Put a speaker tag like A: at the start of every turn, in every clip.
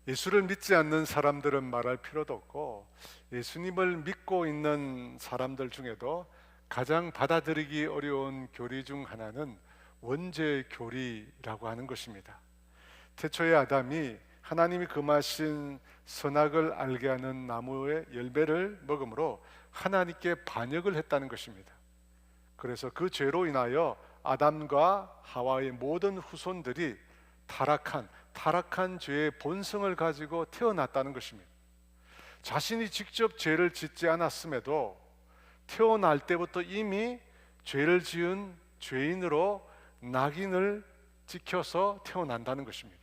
A: 예수를 믿지 않는 사람들은 말할 필요도 없고, 예수님을 믿고 있는 사람들 중에도 가장 받아들이기 어려운 교리 중 하나는 원죄 교리라고 하는 것입니다. 태초에 아담이 하나님이 금하신 선악을 알게 하는 나무의 열매를 먹음으로 하나님께 반역을 했다는 것입니다. 그래서 그 죄로 인하여 아담과 하와의 모든 후손들이 타락한 죄의 본성을 가지고 태어났다는 것입니다. 자신이 직접 죄를 짓지 않았음에도 태어날 때부터 이미 죄를 지은 죄인으로 낙인을 찍혀서 태어난다는 것입니다.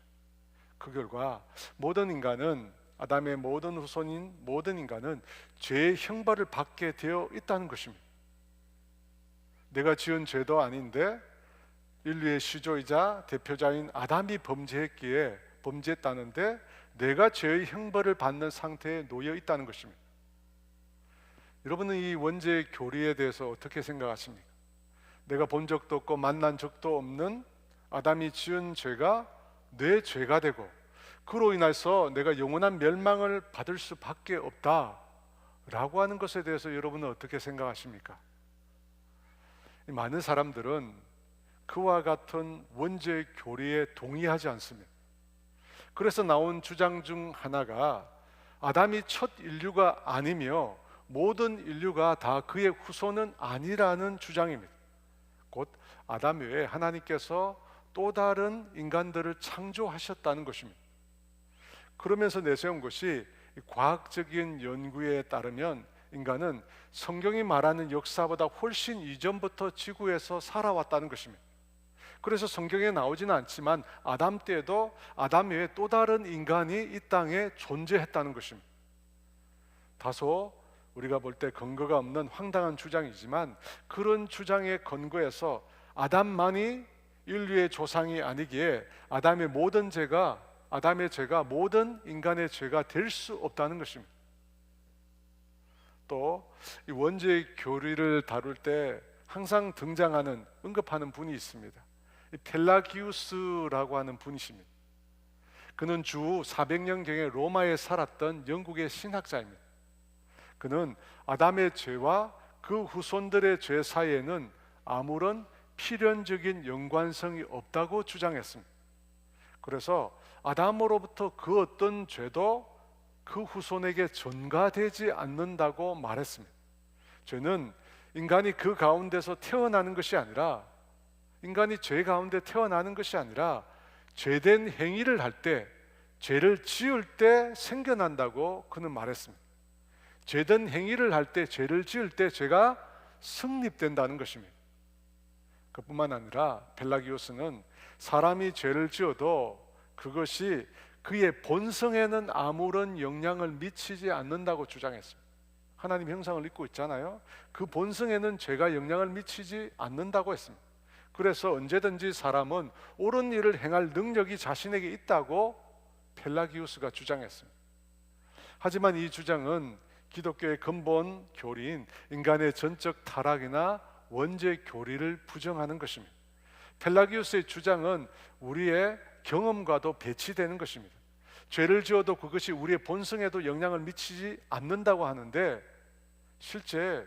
A: 그 결과 모든 인간은, 아담의 모든 후손인 모든 인간은 죄의 형벌을 받게 되어 있다는 것입니다. 내가 지은 죄도 아닌데 인류의 시조이자 대표자인 아담이 범죄했다는데 내가 죄의 형벌을 받는 상태에 놓여 있다는 것입니다. 여러분은 이 원죄 교리에 대해서 어떻게 생각하십니까? 내가 본 적도 없고 만난 적도 없는 아담이 지은 죄가 내 죄가 되고 그로 인해서 내가 영원한 멸망을 받을 수밖에 없다라고 하는 것에 대해서 여러분은 어떻게 생각하십니까? 많은 사람들은 그와 같은 원죄 교리에 동의하지 않습니다. 그래서 나온 주장 중 하나가 아담이 첫 인류가 아니며 모든 인류가 다 그의 후손은 아니라는 주장입니다. 곧 아담 외에 하나님께서 또 다른 인간들을 창조하셨다는 것입니다. 그러면서 내세운 것이 과학적인 연구에 따르면 인간은 성경이 말하는 역사보다 훨씬 이전부터 지구에서 살아왔다는 것입니다. 그래서 성경에 나오지는 않지만 아담 때에도 아담 외에 또 다른 인간이 이 땅에 존재했다는 것입니다. 다소 우리가 볼 때 근거가 없는 황당한 주장이지만 그런 주장에 근거해서 아담만이 인류의 조상이 아니기에 아담의 죄가 모든 인간의 죄가 될 수 없다는 것입니다. 또 이 원죄 교리를 다룰 때 항상 언급하는 분이 있습니다. 펠라기우스라고 하는 분이십니다. 그는 주 400년경에 로마에 살았던 영국의 신학자입니다. 그는 아담의 죄와 그 후손들의 죄 사이에는 아무런 필연적인 연관성이 없다고 주장했습니다. 그래서 아담으로부터 그 어떤 죄도 그 후손에게 전가되지 않는다고 말했습니다. 죄는 인간이 그 가운데서 태어나는 것이 아니라, 인간이 죄 가운데 태어나는 것이 아니라 죄된 행위를 할 때, 죄를 지을 때 생겨난다고 그는 말했습니다. 죄된 행위를 할 때, 죄를 지을 때 죄가 성립된다는 것입니다. 그뿐만 아니라 펠라기오스는 사람이 죄를 지어도 그것이 그의 본성에는 아무런 영향을 미치지 않는다고 주장했습니다. 하나님 형상을 입고 있잖아요. 그 본성에는 죄가 영향을 미치지 않는다고 했습니다. 그래서 언제든지 사람은 옳은 일을 행할 능력이 자신에게 있다고 펠라기우스가 주장했습니다. 하지만 이 주장은 기독교의 근본 교리인 인간의 전적 타락이나 원죄 교리를 부정하는 것입니다. 펠라기우스의 주장은 우리의 경험과도 배치되는 것입니다. 죄를 지어도 그것이 우리의 본성에도 영향을 미치지 않는다고 하는데, 실제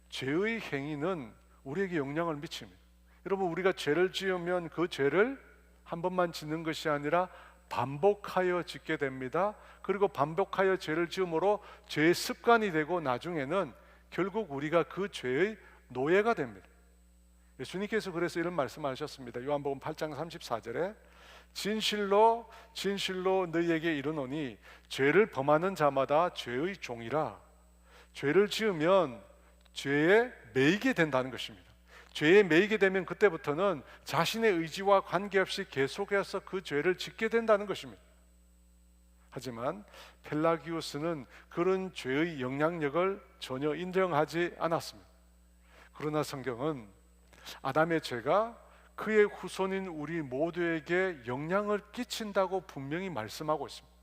A: 죄의 행위는 우리에게 영향을 미칩니다. 여러분, 우리가 죄를 지으면 그 죄를 한 번만 짓는 것이 아니라 반복하여 짓게 됩니다. 그리고 반복하여 죄를 지음으로 죄의 습관이 되고 나중에는 결국 우리가 그 죄의 노예가 됩니다. 예수님께서 그래서 이런 말씀하셨습니다. 요한복음 8장 34절에 진실로 너희에게 이르노니 죄를 범하는 자마다 죄의 종이라. 죄를 지으면 죄에 매이게 된다는 것입니다. 죄에 매이게 되면 그때부터는 자신의 의지와 관계없이 계속해서 그 죄를 짓게 된다는 것입니다. 하지만 펠라기우스는 그런 죄의 영향력을 전혀 인정하지 않았습니다. 그러나 성경은 아담의 죄가 그의 후손인 우리 모두에게 영향을 끼친다고 분명히 말씀하고 있습니다.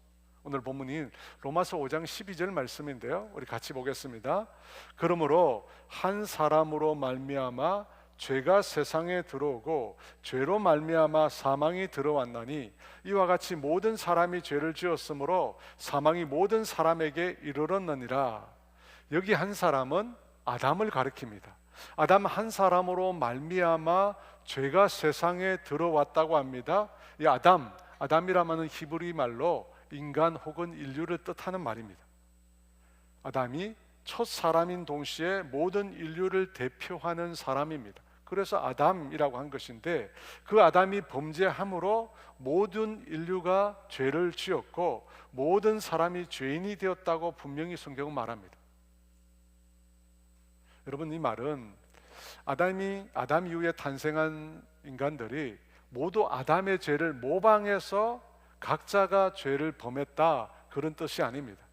A: 오늘 본문인 로마서 5장 12절 말씀인데요, 우리 같이 보겠습니다. 그러므로 한 사람으로 말미암아 죄가 세상에 들어오고 죄로 말미암아 사망이 들어왔나니 이와 같이 모든 사람이 죄를 지었으므로 사망이 모든 사람에게 이르렀느니라. 여기 한 사람은 아담을 가리킵니다. 아담 한 사람으로 말미암아 죄가 세상에 들어왔다고 합니다. 이 아담이라는 히브리 말로 인간 혹은 인류를 뜻하는 말입니다. 아담이 첫 사람인 동시에 모든 인류를 대표하는 사람입니다. 그래서 아담이라고 한 것인데, 그 아담이 범죄함으로 모든 인류가 죄를 지었고 모든 사람이 죄인이 되었다고 분명히 성경은 말합니다. 여러분, 이 말은 아담 이후에 탄생한 인간들이 모두 아담의 죄를 모방해서 각자가 죄를 범했다, 그런 뜻이 아닙니다.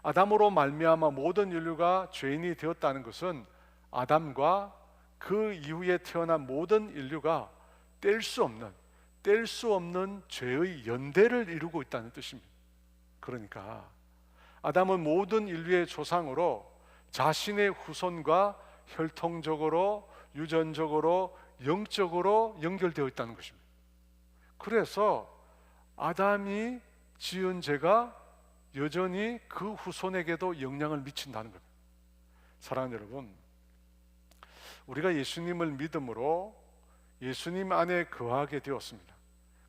A: 아담으로 말미암아 모든 인류가 죄인이 되었다는 것은 아담과 그 이후에 태어난 모든 인류가 뗄 수 없는 죄의 연대를 이루고 있다는 뜻입니다. 그러니까 아담은 모든 인류의 조상으로 자신의 후손과 혈통적으로, 유전적으로, 영적으로 연결되어 있다는 것입니다. 그래서 아담이 지은 죄가 여전히 그 후손에게도 영향을 미친다는 겁니다. 사랑하는 여러분, 우리가 예수님을 믿음으로 예수님 안에 거하게 되었습니다.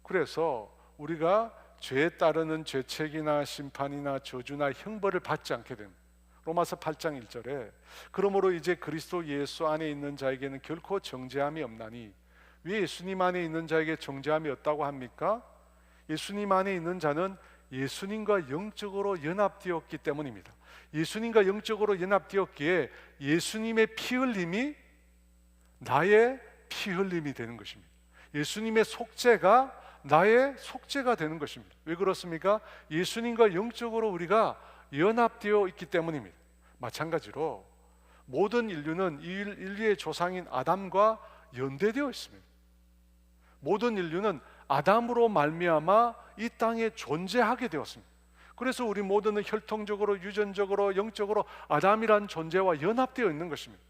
A: 그래서 우리가 죄에 따르는 죄책이나 심판이나 저주나 형벌을 받지 않게 됩니다. 로마서 8장 1절에 그러므로 이제 그리스도 예수 안에 있는 자에게는 결코 정죄함이 없나니, 왜 예수님 안에 있는 자에게 정죄함이 없다고 합니까? 예수님 안에 있는 자는 예수님과 영적으로 연합되었기 때문입니다. 예수님과 영적으로 연합되었기에 예수님의 피 흘림이 나의 피 흘림이 되는 것입니다. 예수님의 속죄가 나의 속죄가 되는 것입니다. 왜 그렇습니까? 예수님과 영적으로 우리가 연합되어 있기 때문입니다. 마찬가지로 모든 인류는 인류의 조상인 아담과 연대되어 있습니다. 모든 인류는 아담으로 말미암아 이 땅에 존재하게 되었습니다. 그래서 우리 모두는 혈통적으로, 유전적으로, 영적으로 아담이란 존재와 연합되어 있는 것입니다.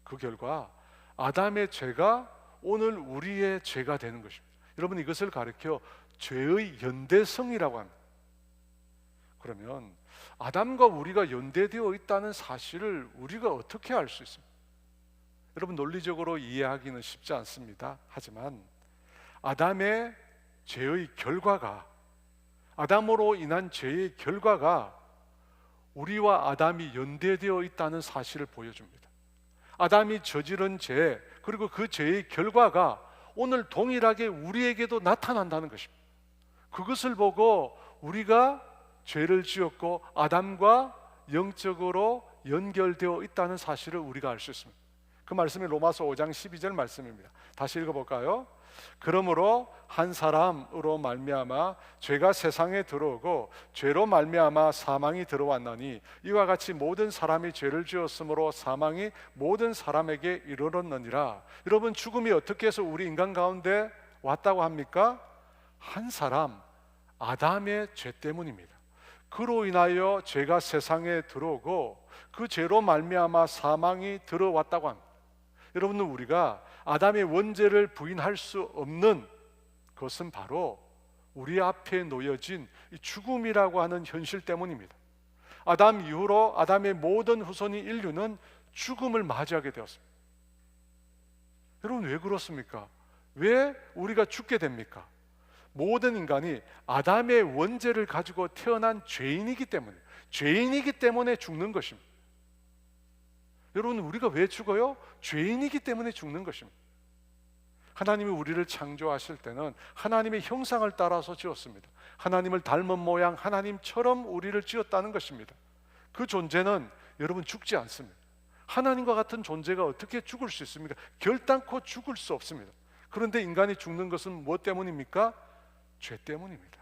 A: 그 결과 아담의 죄가 오늘 우리의 죄가 되는 것입니다. 여러분, 이것을 가리켜 죄의 연대성이라고 합니다. 그러면 아담과 우리가 연대되어 있다는 사실을 우리가 어떻게 알 수 있습니까? 여러분, 논리적으로 이해하기는 쉽지 않습니다. 하지만 아담의 죄의 결과가, 아담으로 인한 죄의 결과가 우리와 아담이 연대되어 있다는 사실을 보여줍니다. 아담이 저지른 죄, 그리고 그 죄의 결과가 오늘 동일하게 우리에게도 나타난다는 것입니다. 그것을 보고 우리가 죄를 지었고 아담과 영적으로 연결되어 있다는 사실을 우리가 알 수 있습니다. 그 말씀이 로마서 5장 12절 말씀입니다. 다시 읽어볼까요? 그러므로 한 사람으로 말미암아 죄가 세상에 들어오고 죄로 말미암아 사망이 들어왔나니 이와 같이 모든 사람이 죄를 지었으므로 사망이 모든 사람에게 이르렀느니라. 여러분, 죽음이 어떻게 해서 우리 인간 가운데 왔다고 합니까? 한 사람, 아담의 죄 때문입니다. 그로 인하여 죄가 세상에 들어오고 그 죄로 말미암아 사망이 들어왔다고 합니다. 여러분은 우리가 아담의 원죄를 부인할 수 없는 것은 바로 우리 앞에 놓여진 이 죽음이라고 하는 현실 때문입니다. 아담 이후로 아담의 모든 후손인 인류는 죽음을 맞이하게 되었습니다. 여러분, 왜 그렇습니까? 왜 우리가 죽게 됩니까? 모든 인간이 아담의 원죄를 가지고 태어난 죄인이기 때문에 죽는 것입니다. 여러분, 우리가 왜 죽어요? 죄인이기 때문에 죽는 것입니다. 하나님이 우리를 창조하실 때는 하나님의 형상을 따라서 지었습니다. 하나님을 닮은 모양, 하나님처럼 우리를 지었다는 것입니다. 그 존재는 여러분 죽지 않습니다. 하나님과 같은 존재가 어떻게 죽을 수 있습니까? 결단코 죽을 수 없습니다. 그런데 인간이 죽는 것은 무엇 때문입니까? 죄 때문입니다.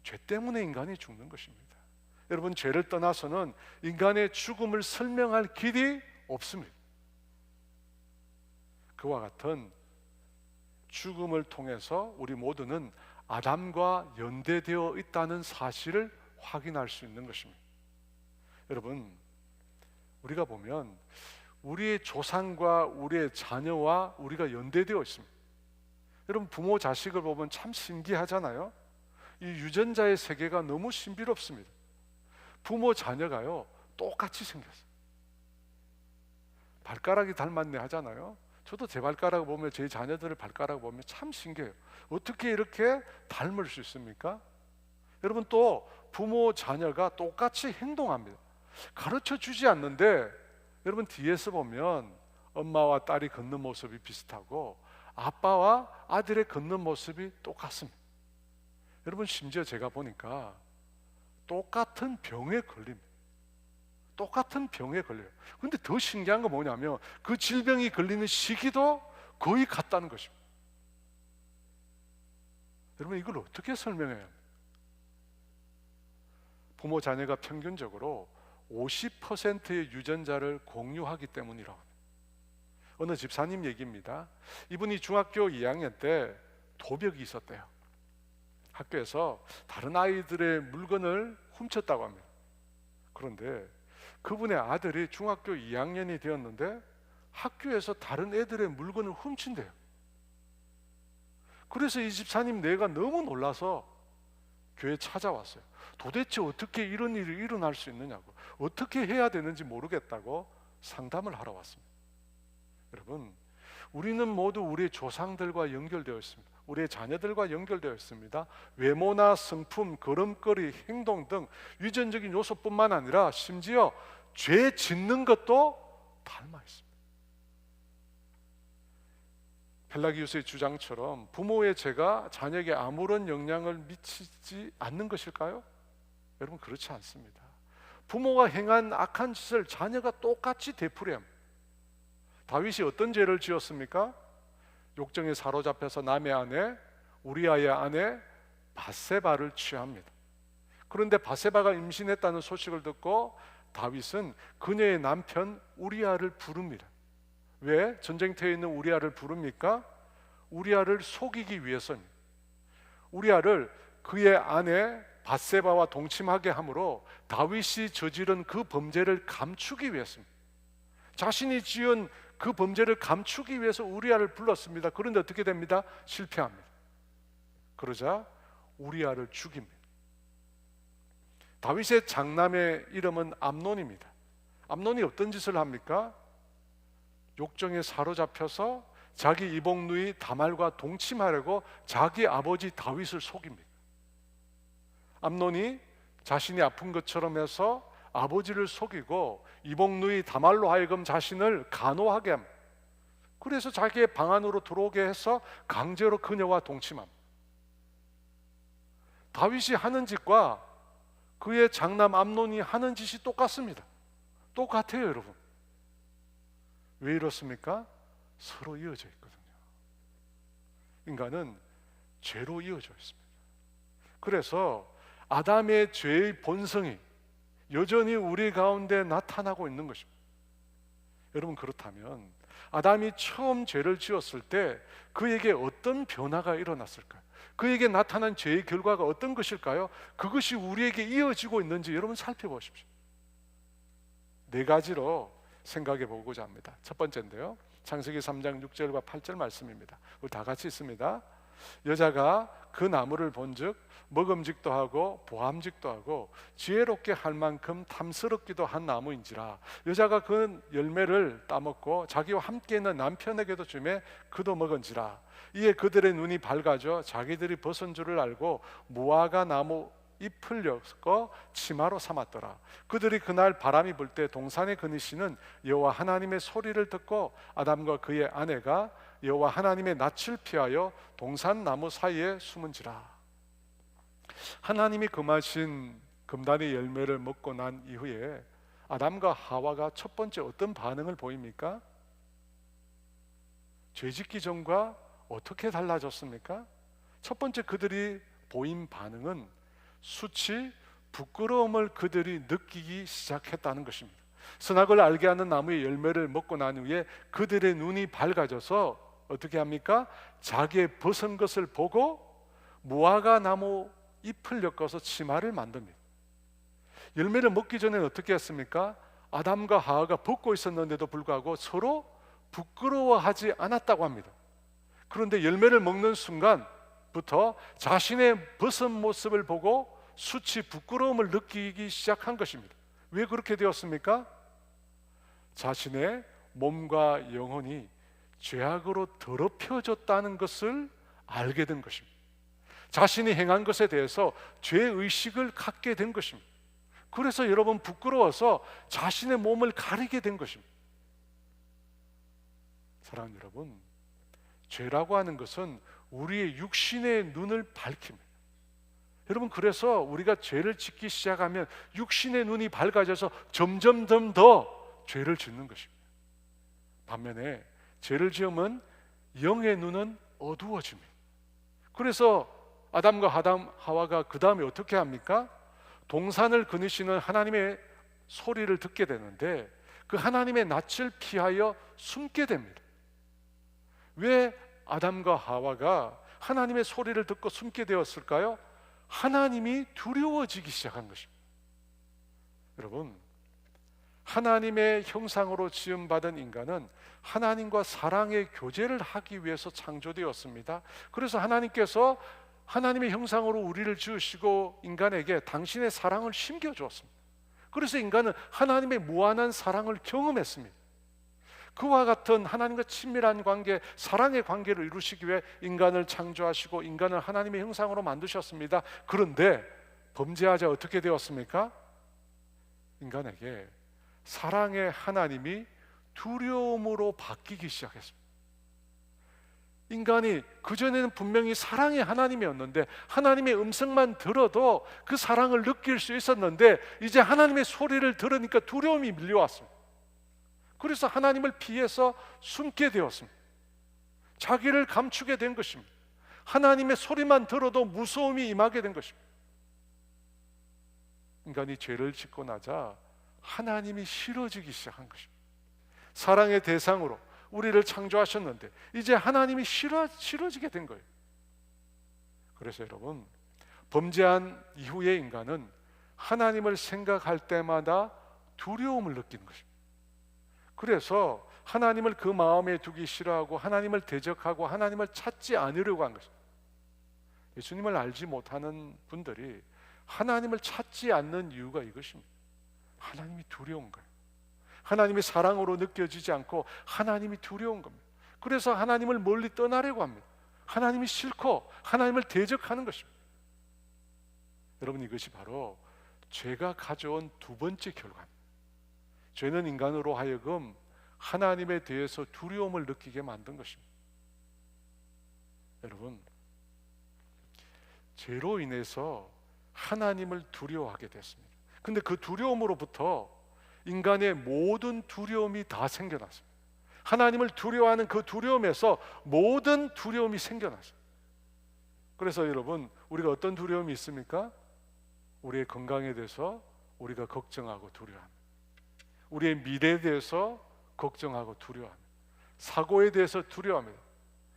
A: 죄 때문에 인간이 죽는 것입니다. 여러분, 죄를 떠나서는 인간의 죽음을 설명할 길이 없습니다. 그와 같은 죽음을 통해서 우리 모두는 아담과 연대되어 있다는 사실을 확인할 수 있는 것입니다. 여러분, 우리가 보면 우리의 조상과 우리의 자녀와 우리가 연대되어 있습니다. 여러분, 부모 자식을 보면 참 신기하잖아요. 이 유전자의 세계가 너무 신비롭습니다. 부모 자녀가요 똑같이 생겼어요. 발가락이 닮았네 하잖아요. 저도 제 발가락을 보면, 제 자녀들의 발가락을 보면 참 신기해요. 어떻게 이렇게 닮을 수 있습니까? 여러분, 또 부모 자녀가 똑같이 행동합니다. 가르쳐 주지 않는데 여러분, 뒤에서 보면 엄마와 딸이 걷는 모습이 비슷하고 아빠와 아들의 걷는 모습이 똑같습니다. 여러분, 심지어 제가 보니까 똑같은 병에 걸립니다. 똑같은 병에 걸려요. 근데 더 신기한 건 뭐냐면 그 질병이 걸리는 시기도 거의 같다는 것입니다. 여러분, 이걸 어떻게 설명해야 합니까? 부모 자녀가 평균적으로 50%의 유전자를 공유하기 때문이라고 합니다. 어느 집사님 얘기입니다. 이분이 중학교 2학년 때 도벽이 있었대요. 학교에서 다른 아이들의 물건을 훔쳤다고 합니다. 그런데 그분의 아들이 중학교 2학년이 되었는데 학교에서 다른 애들의 물건을 훔친대요. 그래서 이 집사님 내가 너무 놀라서 교회에 찾아왔어요. 도대체 어떻게 이런 일이 일어날 수 있느냐고, 어떻게 해야 되는지 모르겠다고 상담을 하러 왔습니다. 여러분, 우리는 모두 우리의 조상들과 연결되어 있습니다. 우리의 자녀들과 연결되어 있습니다. 외모나 성품, 걸음걸이, 행동 등 유전적인 요소뿐만 아니라 심지어 죄 짓는 것도 닮아 있습니다. 펠라기우스의 주장처럼 부모의 죄가 자녀에게 아무런 영향을 미치지 않는 것일까요? 여러분, 그렇지 않습니다. 부모가 행한 악한 짓을 자녀가 똑같이 되풀이합니다. 다윗이 어떤 죄를 지었습니까? 욕정에 사로잡혀서 남의 아내 우리아의 아내 밧세바를 취합니다. 그런데 밧세바가 임신했다는 소식을 듣고 다윗은 그녀의 남편 우리아를 부릅니다. 왜 전쟁터에 있는 우리아를 부릅니까? 우리아를 속이기 위해서입니다. 우리아를 그의 아내 밧세바와 동침하게 함으로 다윗이 저지른 그 범죄를 감추기 위해서입니다. 자신이 지은 그 범죄를 감추기 위해서 우리아를 불렀습니다. 그런데 어떻게 됩니다? 실패합니다. 그러자 우리아를 죽입니다. 다윗의 장남의 이름은 암논입니다. 암논이 어떤 짓을 합니까? 욕정에 사로잡혀서 자기 이복누이 다말과 동침하려고 자기 아버지 다윗을 속입니다. 암논이 자신이 아픈 것처럼 해서 아버지를 속이고 이복누이 다말로 하여금 자신을 간호하게 합니다. 그래서 자기의 방 안으로 들어오게 해서 강제로 그녀와 동침합니다. 다윗이 하는 짓과 그의 장남 암논이 하는 짓이 똑같습니다. 똑같아요, 여러분. 왜 이렇습니까? 서로 이어져 있거든요. 인간은 죄로 이어져 있습니다. 그래서 아담의 죄의 본성이 여전히 우리 가운데 나타나고 있는 것입니다. 여러분, 그렇다면 아담이 처음 죄를 지었을 때 그에게 어떤 변화가 일어났을까요? 그에게 나타난 죄의 결과가 어떤 것일까요? 그것이 우리에게 이어지고 있는지 여러분 살펴보십시오. 네 가지로 생각해 보고자 합니다. 첫 번째인데요, 창세기 3장 6절과 8절 말씀입니다. 우리 다 같이 있습니다. 여자가 그 나무를 본즉 먹음직도 하고 보암직도 하고 지혜롭게 할 만큼 탐스럽기도 한 나무인지라. 여자가 그 열매를 따먹고 자기와 함께 있는 남편에게도 주매 그도 먹은지라. 이에 그들의 눈이 밝아져 자기들이 벗은 줄을 알고 무화과 나무 잎을 엮어 치마로 삼았더라. 그들이 그날 바람이 불 때 동산에 거니시는 여호와 하나님의 소리를 듣고 아담과 그의 아내가 여호와 하나님의 낯을 피하여 동산 나무 사이에 숨은지라. 하나님이 금하신 금단의 열매를 먹고 난 이후에 아담과 하와가 첫 번째 어떤 반응을 보입니까? 죄짓기 전과 어떻게 달라졌습니까? 첫 번째 그들이 보인 반응은 수치, 부끄러움을 그들이 느끼기 시작했다는 것입니다. 선악을 알게 하는 나무의 열매를 먹고 난 후에 그들의 눈이 밝아져서 어떻게 합니까? 자기의 벗은 것을 보고 무화과 나무 잎을 엮어서 치마를 만듭니다. 열매를 먹기 전에 어떻게 했습니까? 아담과 하와가 벗고 있었는데도 불구하고 서로 부끄러워하지 않았다고 합니다. 그런데 열매를 먹는 순간부터 자신의 벗은 모습을 보고 수치 부끄러움을 느끼기 시작한 것입니다. 왜 그렇게 되었습니까? 자신의 몸과 영혼이 죄악으로 더럽혀졌다는 것을 알게 된 것입니다. 자신이 행한 것에 대해서 죄의식을 갖게 된 것입니다. 그래서 여러분 부끄러워서 자신의 몸을 가리게 된 것입니다. 사랑하는 여러분, 죄라고 하는 것은 우리의 육신의 눈을 밝힙니다. 여러분, 그래서 우리가 죄를 짓기 시작하면 육신의 눈이 밝아져서 점점 더 죄를 짓는 것입니다. 반면에 죄를 지으면 영의 눈은 어두워집니다. 그래서 아담과 하와가 그 다음에 어떻게 합니까? 동산을 거니시는 하나님의 소리를 듣게 되는데 그 하나님의 낯을 피하여 숨게 됩니다. 왜 아담과 하와가 하나님의 소리를 듣고 숨게 되었을까요? 하나님이 두려워지기 시작한 것입니다. 여러분, 하나님의 형상으로 지음받은 인간은 하나님과 사랑의 교제를 하기 위해서 창조되었습니다. 그래서 하나님께서 하나님의 형상으로 우리를 지으시고 인간에게 당신의 사랑을 심겨주었습니다. 그래서 인간은 하나님의 무한한 사랑을 경험했습니다. 그와 같은 하나님과 친밀한 관계, 사랑의 관계를 이루시기 위해 인간을 창조하시고 인간을 하나님의 형상으로 만드셨습니다. 그런데 범죄하자 어떻게 되었습니까? 인간에게 사랑의 하나님이 두려움으로 바뀌기 시작했습니다. 인간이 그전에는 분명히 사랑의 하나님이었는데 하나님의 음성만 들어도 그 사랑을 느낄 수 있었는데 이제 하나님의 소리를 들으니까 두려움이 밀려왔습니다. 그래서 하나님을 피해서 숨게 되었습니다. 자기를 감추게 된 것입니다. 하나님의 소리만 들어도 무서움이 임하게 된 것입니다. 인간이 죄를 짓고 나자 하나님이 싫어지기 시작한 것입니다. 사랑의 대상으로 우리를 창조하셨는데 이제 하나님이 싫어지게 된 거예요. 그래서 여러분, 범죄한 이후의 인간은 하나님을 생각할 때마다 두려움을 느끼는 것입니다. 그래서 하나님을 그 마음에 두기 싫어하고 하나님을 대적하고 하나님을 찾지 않으려고 한 것입니다. 예수님을 알지 못하는 분들이 하나님을 찾지 않는 이유가 이것입니다. 하나님이 두려운 거예요. 하나님의 사랑으로 느껴지지 않고 하나님이 두려운 겁니다. 그래서 하나님을 멀리 떠나려고 합니다. 하나님이 싫고 하나님을 대적하는 것입니다. 여러분, 이것이 바로 죄가 가져온 두 번째 결과입니다. 죄는 인간으로 하여금 하나님에 대해서 두려움을 느끼게 만든 것입니다. 여러분, 죄로 인해서 하나님을 두려워하게 됐습니다. 근데 그 두려움으로부터 인간의 모든 두려움이 다 생겨났습니다. 하나님을 두려워하는 그 두려움에서 모든 두려움이 생겨났어요. 그래서 여러분, 우리가 어떤 두려움이 있습니까? 우리의 건강에 대해서 우리가 걱정하고 두려워합니다. 우리의 미래에 대해서 걱정하고 두려워합니다. 사고에 대해서 두려워합니다.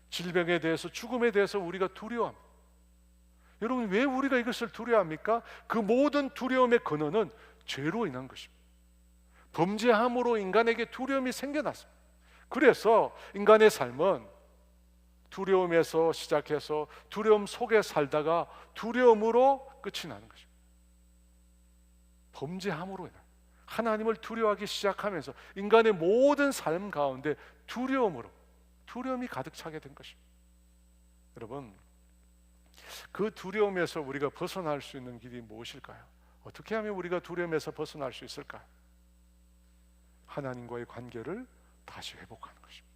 A: 질병에 대해서, 죽음에 대해서 우리가 두려워합니다. 여러분, 왜 우리가 이것을 두려워합니까? 그 모든 두려움의 근원은 죄로 인한 것입니다. 범죄함으로 인간에게 두려움이 생겨났습니다. 그래서 인간의 삶은 두려움에서 시작해서 두려움 속에 살다가 두려움으로 끝이 나는 것입니다. 범죄함으로 인한, 하나님을 두려워하기 시작하면서 인간의 모든 삶 가운데 두려움이 가득 차게 된 것입니다. 여러분, 그 두려움에서 우리가 벗어날 수 있는 길이 무엇일까요? 어떻게 하면 우리가 두려움에서 벗어날 수 있을까요? 하나님과의 관계를 다시 회복하는 것입니다.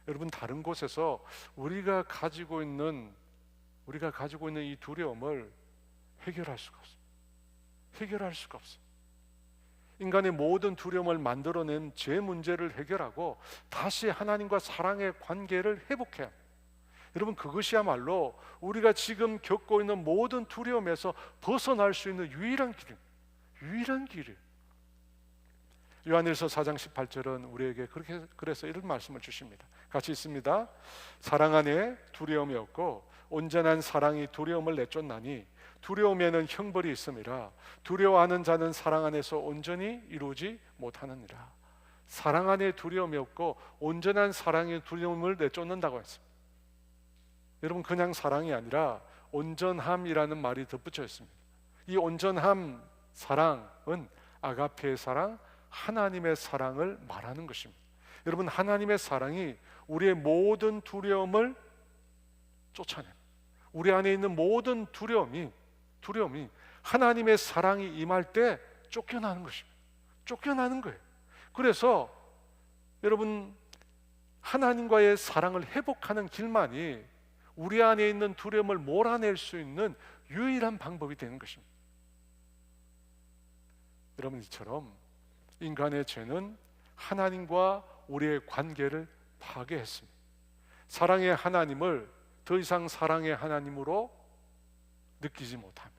A: 여러분, 다른 곳에서 우리가 가지고 있는 이 두려움을 해결할 수가 없어요. 인간의 모든 두려움을 만들어낸 죄 문제를 해결하고 다시 하나님과 사랑의 관계를 회복해야 합니다. 여러분, 그것이야말로 우리가 지금 겪고 있는 모든 두려움에서 벗어날 수 있는 유일한 길이에요. 요한일서 4장 18절은 우리에게 그래서 이런 말씀을 주십니다. 같이 있습니다. 사랑 안에 두려움이 없고 온전한 사랑이 두려움을 내쫓나니 두려움에는 형벌이 있음이라 두려워하는 자는 사랑 안에서 온전히 이루지 못하느니라. 사랑 안에 두려움이 없고 온전한 사랑의 두려움을 내쫓는다고 했습니다. 여러분, 그냥 사랑이 아니라 온전함이라는 말이 덧붙여 있습니다. 이 온전함, 사랑은 아가페의 사랑, 하나님의 사랑을 말하는 것입니다. 여러분, 하나님의 사랑이 우리의 모든 두려움을 쫓아냅니다. 우리 안에 있는 모든 두려움이 하나님의 사랑이 임할 때 쫓겨나는 것입니다. 쫓겨나는 거예요. 그래서 여러분, 하나님과의 사랑을 회복하는 길만이 우리 안에 있는 두려움을 몰아낼 수 있는 유일한 방법이 되는 것입니다. 여러분, 이처럼 인간의 죄는 하나님과 우리의 관계를 파괴했습니다. 사랑의 하나님을 더 이상 사랑의 하나님으로 느끼지 못합니다.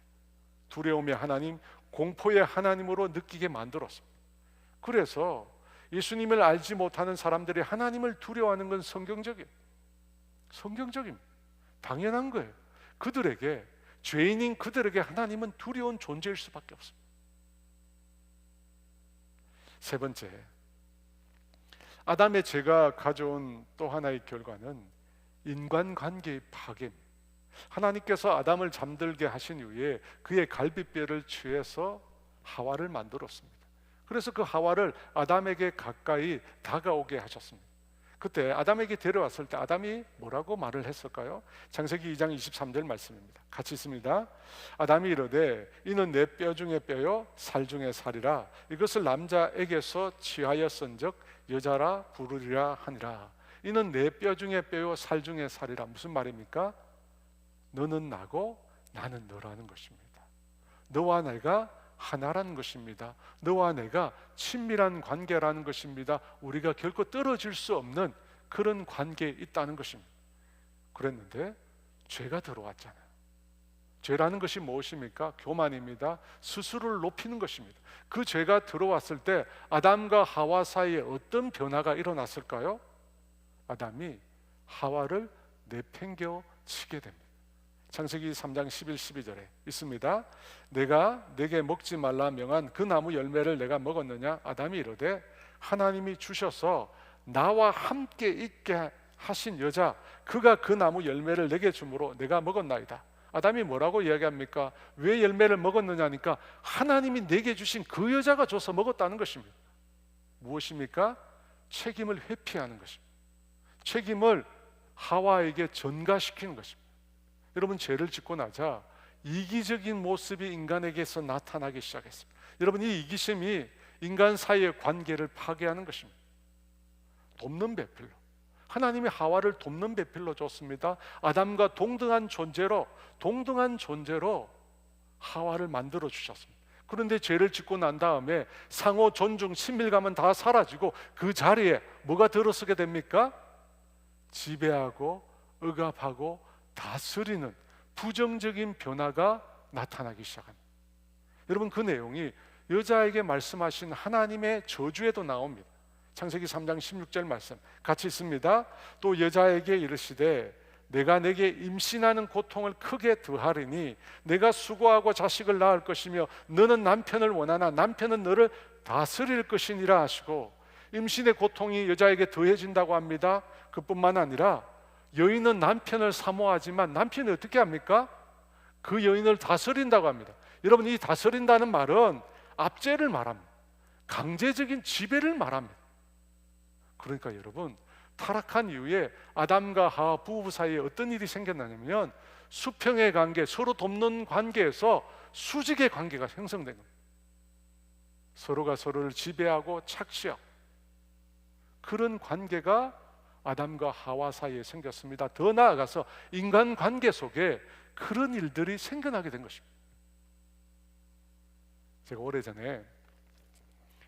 A: 두려움의 하나님, 공포의 하나님으로 느끼게 만들었습니다. 그래서 예수님을 알지 못하는 사람들이 하나님을 두려워하는 건 성경적입니다. 당연한 거예요. 죄인인 그들에게 하나님은 두려운 존재일 수밖에 없습니다. 세 번째, 아담의 죄가 가져온 또 하나의 결과는 인간관계의 파괴입니다. 하나님께서 아담을 잠들게 하신 이후에 그의 갈비뼈를 취해서 하와를 만들었습니다. 그래서 그 하와를 아담에게 가까이 다가오게 하셨습니다. 그때 아담에게 데려왔을 때 아담이 뭐라고 말을 했을까요? 창세기 2장 23절 말씀입니다. 같이 있습니다. 아담이 이르되 이는 내 뼈 중에 뼈요 살 중에 살이라 이것을 남자에게서 취하였은즉 여자라 부르리라 하니라. 이는 내 뼈 중에 뼈요 살 중에 살이라. 무슨 말입니까? 너는 나고 나는 너라는 것입니다. 너와 내가 하나라는 것입니다. 너와 내가 친밀한 관계라는 것입니다. 우리가 결코 떨어질 수 없는 그런 관계에 있다는 것입니다. 그랬는데 죄가 들어왔잖아요. 죄라는 것이 무엇입니까? 교만입니다. 스스로를 높이는 것입니다. 그 죄가 들어왔을 때 아담과 하와 사이에 어떤 변화가 일어났을까요? 아담이 하와를 내팽겨 치게 됩니다. 창세기 3장 11, 12절에 있습니다. 내가 내게 먹지 말라 명한 그 나무 열매를 내가 먹었느냐? 아담이 이르되 하나님이 주셔서 나와 함께 있게 하신 여자 그가 그 나무 열매를 내게 주므로 내가 먹었나이다. 아담이 뭐라고 이야기합니까? 왜 열매를 먹었느냐니까 하나님이 내게 주신 그 여자가 줘서 먹었다는 것입니다. 무엇입니까? 책임을 회피하는 것입니다. 책임을 하와에게 전가시키는 것입니다. 여러분, 죄를 짓고 나자 이기적인 모습이 인간에게서 나타나기 시작했습니다. 여러분, 이 이기심이 인간 사이의 관계를 파괴하는 것입니다. 돕는 배필로, 하나님이 하와를 돕는 배필로 줬습니다. 아담과 동등한 존재로 하와를 만들어 주셨습니다. 그런데 죄를 짓고 난 다음에 상호 존중, 친밀감은 다 사라지고 그 자리에 뭐가 들어서게 됩니까? 지배하고 억압하고 다스리는 부정적인 변화가 나타나기 시작합니다. 여러분, 그 내용이 여자에게 말씀하신 하나님의 저주에도 나옵니다. 창세기 3장 16절 말씀 같이 있습니다. 또 여자에게 이르시되 내가 내게 임신하는 고통을 크게 더하리니 내가 수고하고 자식을 낳을 것이며 너는 남편을 원하나 남편은 너를 다스릴 것이니라 하시고, 임신의 고통이 여자에게 더해진다고 합니다. 그뿐만 아니라 여인은 남편을 사모하지만 남편이 어떻게 합니까? 그 여인을 다스린다고 합니다. 여러분, 이 다스린다는 말은 압제를 말합니다. 강제적인 지배를 말합니다. 그러니까 여러분, 타락한 이후에 아담과 하와 부부 사이에 어떤 일이 생겼냐면 수평의 관계, 서로 돕는 관계에서 수직의 관계가 형성된 겁니다. 서로가 서로를 지배하고 착취하고 그런 관계가 아담과 하와 사이에 생겼습니다. 더 나아가서 인간관계 속에 그런 일들이 생겨나게 된 것입니다. 제가 오래전에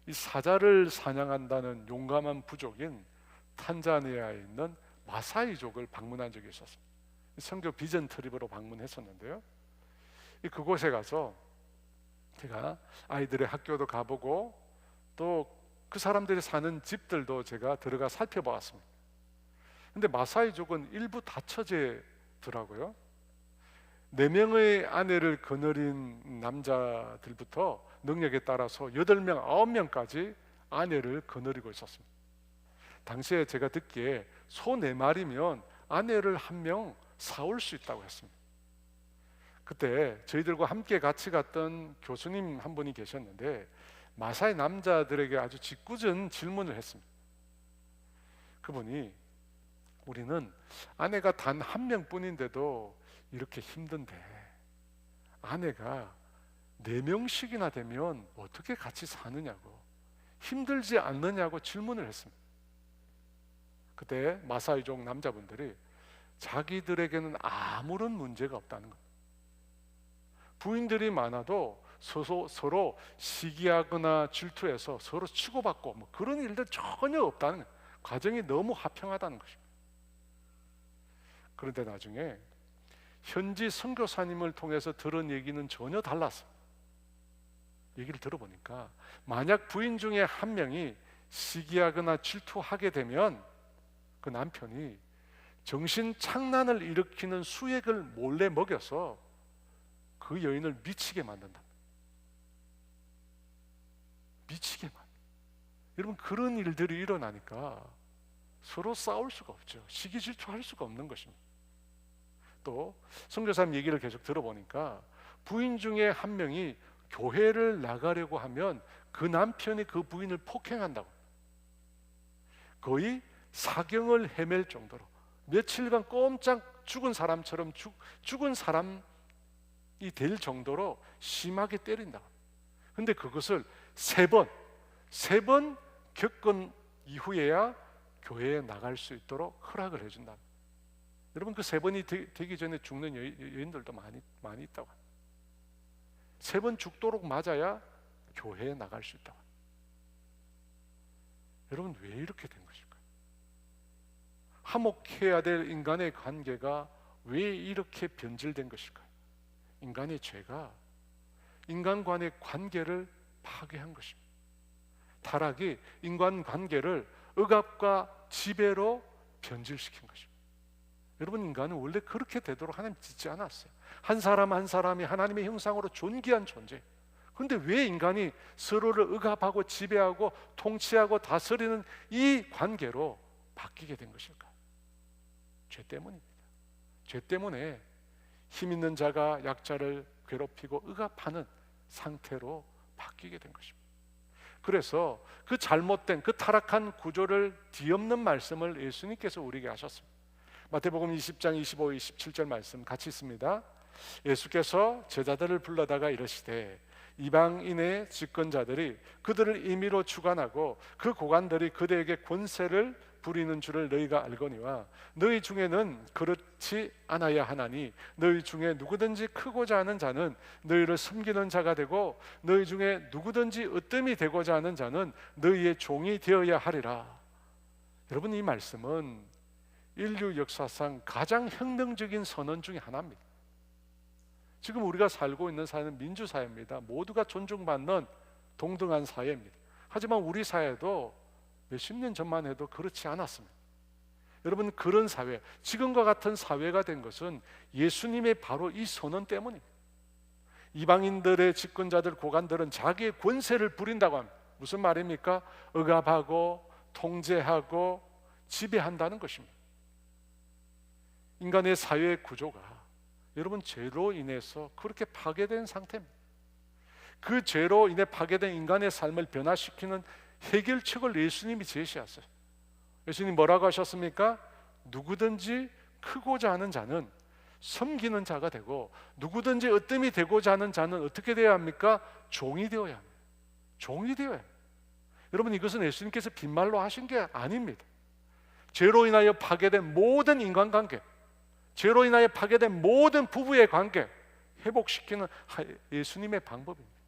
A: 이 사자를 사냥한다는 용감한 부족인 탄자니아에 있는 마사이족을 방문한 적이 있었습니다. 선교 비전 트립으로 방문했었는데요, 그곳에 가서 제가 아이들의 학교도 가보고 또 그 사람들이 사는 집들도 제가 들어가 살펴보았습니다. 근데 마사이족은 일부 다처제더라고요. 4명의 아내를 거느린 남자들부터 능력에 따라서 8명, 9명까지 아내를 거느리고 있었습니다. 당시에 제가 듣기에 소 4마리면 아내를 1명 사올 수 있다고 했습니다. 그때 저희들과 함께 같이 갔던 교수님 한 분이 계셨는데 마사이 남자들에게 아주 짓궂은 질문을 했습니다. 그분이 우리는 아내가 단 1명뿐인데도 이렇게 힘든데 아내가 4명씩이나 되면 어떻게 같이 사느냐고, 힘들지 않느냐고 질문을 했습니다. 그때 마사이족 남자분들이 자기들에게는 아무런 문제가 없다는 것, 부인들이 많아도 서로 시기하거나 질투해서 서로 치고받고 뭐 그런 일들 전혀 없다는 것, 가정이 너무 화평하다는 것입니다. 그런데 나중에 현지 선교사님을 통해서 들은 얘기는 전혀 달랐어요. 얘기를 들어보니까 만약 부인 중에 1명이 시기하거나 질투하게 되면 그 남편이 정신 착란을 일으키는 수액을 몰래 먹여서 그 여인을 미치게 만든다. 미치게 만든다. 여러분, 그런 일들이 일어나니까 서로 싸울 수가 없죠. 시기 질투할 수가 없는 것입니다. 또 선교사님 얘기를 계속 들어보니까 부인 중에 1명이 교회를 나가려고 하면 그 남편이 그 부인을 폭행한다고, 거의 사경을 헤맬 정도로 며칠간 꼼짝 죽은 사람처럼 죽은 사람이 될 정도로 심하게 때린다. 근데 그것을 3번 겪은 이후에야 교회에 나갈 수 있도록 허락을 해준다. 여러분, 그 3번이 되기 전에 죽는 여인들도 많이 있다고. 3번 죽도록 맞아야 교회에 나갈 수 있다고. 여러분, 왜 이렇게 된 것일까요? 화목해야 될 인간의 관계가 왜 이렇게 변질된 것일까요? 인간의 죄가 인간 간의 관계를 파괴한 것입니다. 타락이 인간 관계를 억압과 지배로 변질시킨 것입니다. 여러분, 인간은 원래 그렇게 되도록 하나님 짓지 않았어요. 한 사람 한 사람이 하나님의 형상으로 존귀한 존재. 그런데 왜 인간이 서로를 억압하고 지배하고 통치하고 다스리는 이 관계로 바뀌게 된 것일까요? 죄 때문입니다. 죄 때문에 힘 있는 자가 약자를 괴롭히고 억압하는 상태로 바뀌게 된 것입니다. 그래서 그 잘못된, 그 타락한 구조를 뒤엎는 말씀을 예수님께서 우리에게 하셨습니다. 마태복음 20장 25, 27절 말씀 같이 있습니다. 예수께서 제자들을 불러다가 이르시되 이방인의 집권자들이 그들을 임의로 주관하고 그 고관들이 그들에게 권세를 부리는 줄을 너희가 알거니와 너희 중에는 그렇지 않아야 하나니 너희 중에 누구든지 크고자 하는 자는 너희를 섬기는 자가 되고 너희 중에 누구든지 으뜸이 되고자 하는 자는 너희의 종이 되어야 하리라. 여러분, 이 말씀은 인류 역사상 가장 혁명적인 선언 중에 하나입니다. 지금 우리가 살고 있는 사회는 민주사회입니다. 모두가 존중받는 동등한 사회입니다. 하지만 우리 사회도 몇십 년 전만 해도 그렇지 않았습니다. 여러분, 그런 사회, 지금과 같은 사회가 된 것은 예수님의 바로 이 선언 때문입니다. 이방인들의 집권자들, 고관들은 자기의 권세를 부린다고 합니다. 무슨 말입니까? 억압하고 통제하고 지배한다는 것입니다. 인간의 사회 구조가 여러분 죄로 인해서 그렇게 파괴된 상태입니다. 그 죄로 인해 파괴된 인간의 삶을 변화시키는 해결책을 예수님이 제시하셨어요. 예수님 뭐라고 하셨습니까? 누구든지 크고자 하는 자는 섬기는 자가 되고 누구든지 으뜸이 되고자 하는 자는 어떻게 되어야 합니까? 종이 되어야 합니다. 종이 되어야 합니다. 여러분, 이것은 예수님께서 빈말로 하신 게 아닙니다. 죄로 인하여 파괴된 모든 인간관계, 죄로 인하여 파괴된 모든 부부의 관계 회복시키는 예수님의 방법입니다.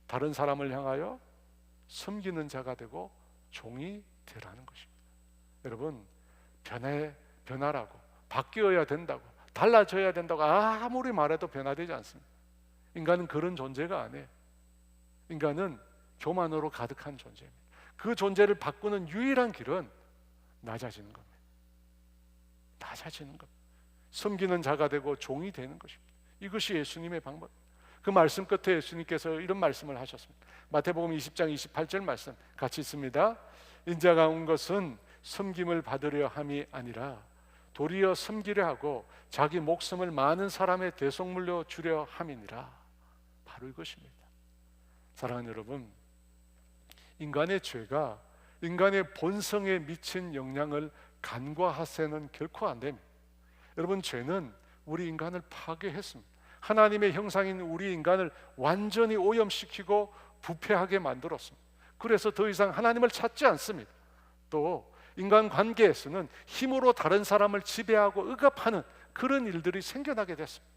A: 다른 사람을 향하여 섬기는 자가 되고 종이 되라는 것입니다. 여러분, 변화라고, 바뀌어야 된다고, 달라져야 된다고 아무리 말해도 변화되지 않습니다. 인간은 그런 존재가 아니에요. 인간은 교만으로 가득한 존재입니다. 그 존재를 바꾸는 유일한 길은 낮아지는 겁니다. 낮아지는 것. 섬기는 자가 되고 종이 되는 것입니다. 이것이 예수님의 방법. 그 말씀 끝에 예수님께서 이런 말씀을 하셨습니다. 마태복음 20장 28절 말씀 같이 있습니다. 인자가 온 것은 섬김을 받으려 함이 아니라 도리어 섬기려 하고 자기 목숨을 많은 사람의 대속물로 주려 함이니라. 바로 이것입니다. 사랑하는 여러분, 인간의 죄가 인간의 본성에 미친 영향을 간과하세는 결코 안 됩니다. 여러분, 죄는 우리 인간을 파괴했습니다. 하나님의 형상인 우리 인간을 완전히 오염시키고 부패하게 만들었습니다. 그래서 더 이상 하나님을 찾지 않습니다. 또 인간 관계에서는 힘으로 다른 사람을 지배하고 억압하는 그런 일들이 생겨나게 됐습니다.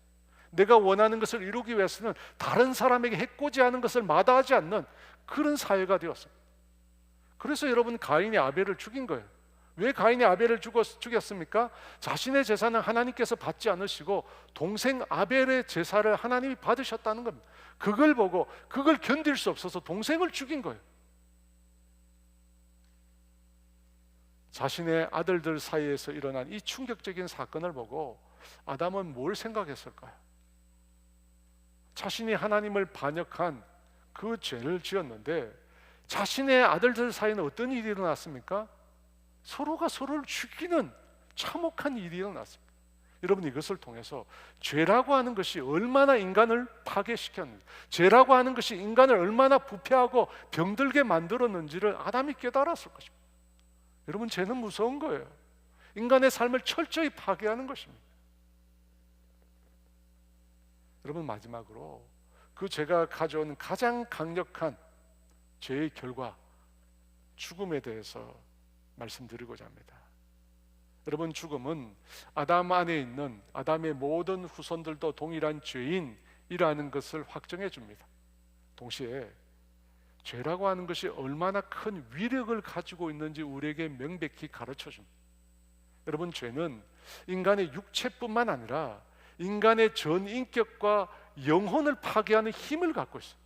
A: 내가 원하는 것을 이루기 위해서는 다른 사람에게 해코지하는 것을 마다하지 않는 그런 사회가 되었습니다. 그래서 여러분, 가인이 아벨을 죽인 거예요. 왜 가인이 아벨을 죽였습니까? 자신의 제사는 하나님께서 받지 않으시고 동생 아벨의 제사를 하나님이 받으셨다는 겁니다. 그걸 보고 그걸 견딜 수 없어서 동생을 죽인 거예요. 자신의 아들들 사이에서 일어난 이 충격적인 사건을 보고 아담은 뭘 생각했을까요? 자신이 하나님을 반역한 그 죄를 지었는데 자신의 아들들 사이에는 어떤 일이 일어났습니까? 서로가 서로를 죽이는 참혹한 일이 일어났습니다. 여러분, 이것을 통해서 죄라고 하는 것이 얼마나 인간을 파괴시켰는지, 죄라고 하는 것이 인간을 얼마나 부패하고 병들게 만들었는지를 아담이 깨달았을 것입니다. 여러분, 죄는 무서운 거예요. 인간의 삶을 철저히 파괴하는 것입니다. 여러분, 마지막으로 그 죄가 가져온 가장 강력한 죄의 결과, 죽음에 대해서 말씀드리고자 합니다. 여러분, 죽음은 아담 안에 있는 아담의 모든 후손들도 동일한 죄인이라는 것을 확정해 줍니다. 동시에 죄라고 하는 것이 얼마나 큰 위력을 가지고 있는지 우리에게 명백히 가르쳐 줍니다. 여러분, 죄는 인간의 육체뿐만 아니라 인간의 전 인격과 영혼을 파괴하는 힘을 갖고 있어요.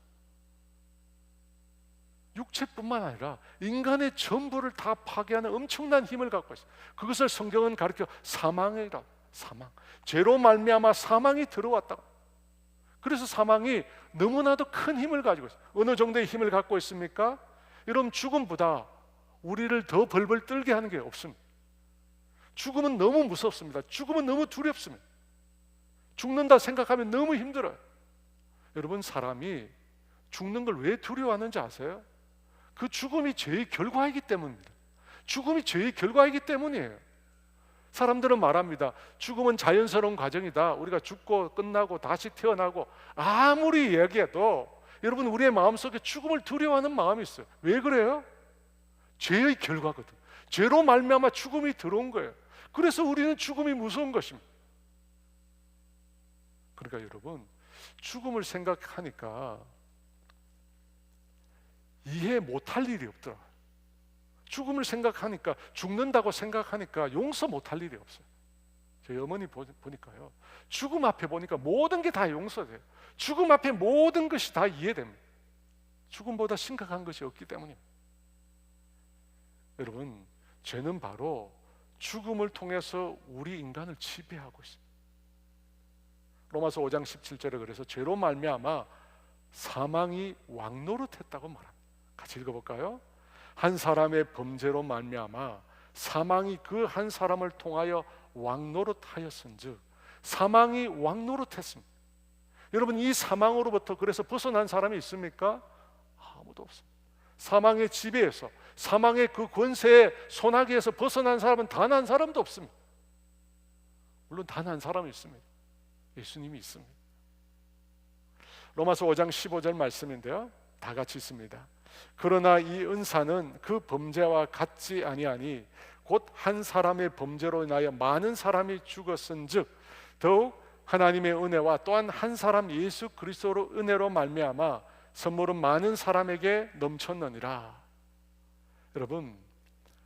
A: 육체뿐만 아니라 인간의 전부를 다 파괴하는 엄청난 힘을 갖고 있어요. 그것을 성경은 가르쳐 사망이라. 사망. 죄로 말미암아 사망이 들어왔다. 그래서 사망이 너무나도 큰 힘을 가지고 있어요. 어느 정도의 힘을 갖고 있습니까? 여러분, 죽음보다 우리를 더 벌벌 떨게 하는 게 없습니다. 죽음은 너무 무섭습니다. 죽음은 너무 두렵습니다. 죽는다 생각하면 너무 힘들어요. 여러분, 사람이 죽는 걸 왜 두려워하는지 아세요? 그 죽음이 죄의 결과이기 때문입니다. 죽음이 죄의 결과이기 때문이에요. 사람들은 말합니다. 죽음은 자연스러운 과정이다. 우리가 죽고 끝나고 다시 태어나고, 아무리 이야기해도 여러분, 우리의 마음속에 죽음을 두려워하는 마음이 있어요. 왜 그래요? 죄의 결과거든. 죄로 말미암아 죽음이 들어온 거예요. 그래서 우리는 죽음이 무서운 것입니다. 그러니까 여러분, 죽음을 생각하니까 이해 못할 일이 없더라. 죽음을 생각하니까, 죽는다고 생각하니까 용서 못할 일이 없어요. 저희 어머니 보니까요, 죽음 앞에 보니까 모든 게 다 용서돼요. 죽음 앞에 모든 것이 다 이해됩니다. 죽음보다 심각한 것이 없기 때문입니다. 여러분, 죄는 바로 죽음을 통해서 우리 인간을 지배하고 있습니다. 로마서 5장 17절에 그래서 죄로 말미암아 사망이 왕노릇했다고 말합니다. 같이 읽어볼까요? 한 사람의 범죄로 말미암아 사망이 그 한 사람을 통하여 왕노릇하였은즉, 사망이 왕노릇했습니다. 여러분, 이 사망으로부터 그래서 벗어난 사람이 있습니까? 아무도 없습니다. 사망의 지배에서, 사망의 그 권세의 소나기에서 벗어난 사람은 단 한 사람도 없습니다. 물론 단 한 사람이 있습니다. 예수님이 있습니다. 로마서 5장 15절 말씀인데요, 다 같이 있습니다. 그러나 이 은사는 그 범죄와 같지 아니하니 곧 한 사람의 범죄로 인하여 많은 사람이 죽었은즉 더욱 하나님의 은혜와 또한 한 사람 예수 그리스도로 은혜로 말미암아 선물은 많은 사람에게 넘쳤느니라. 여러분,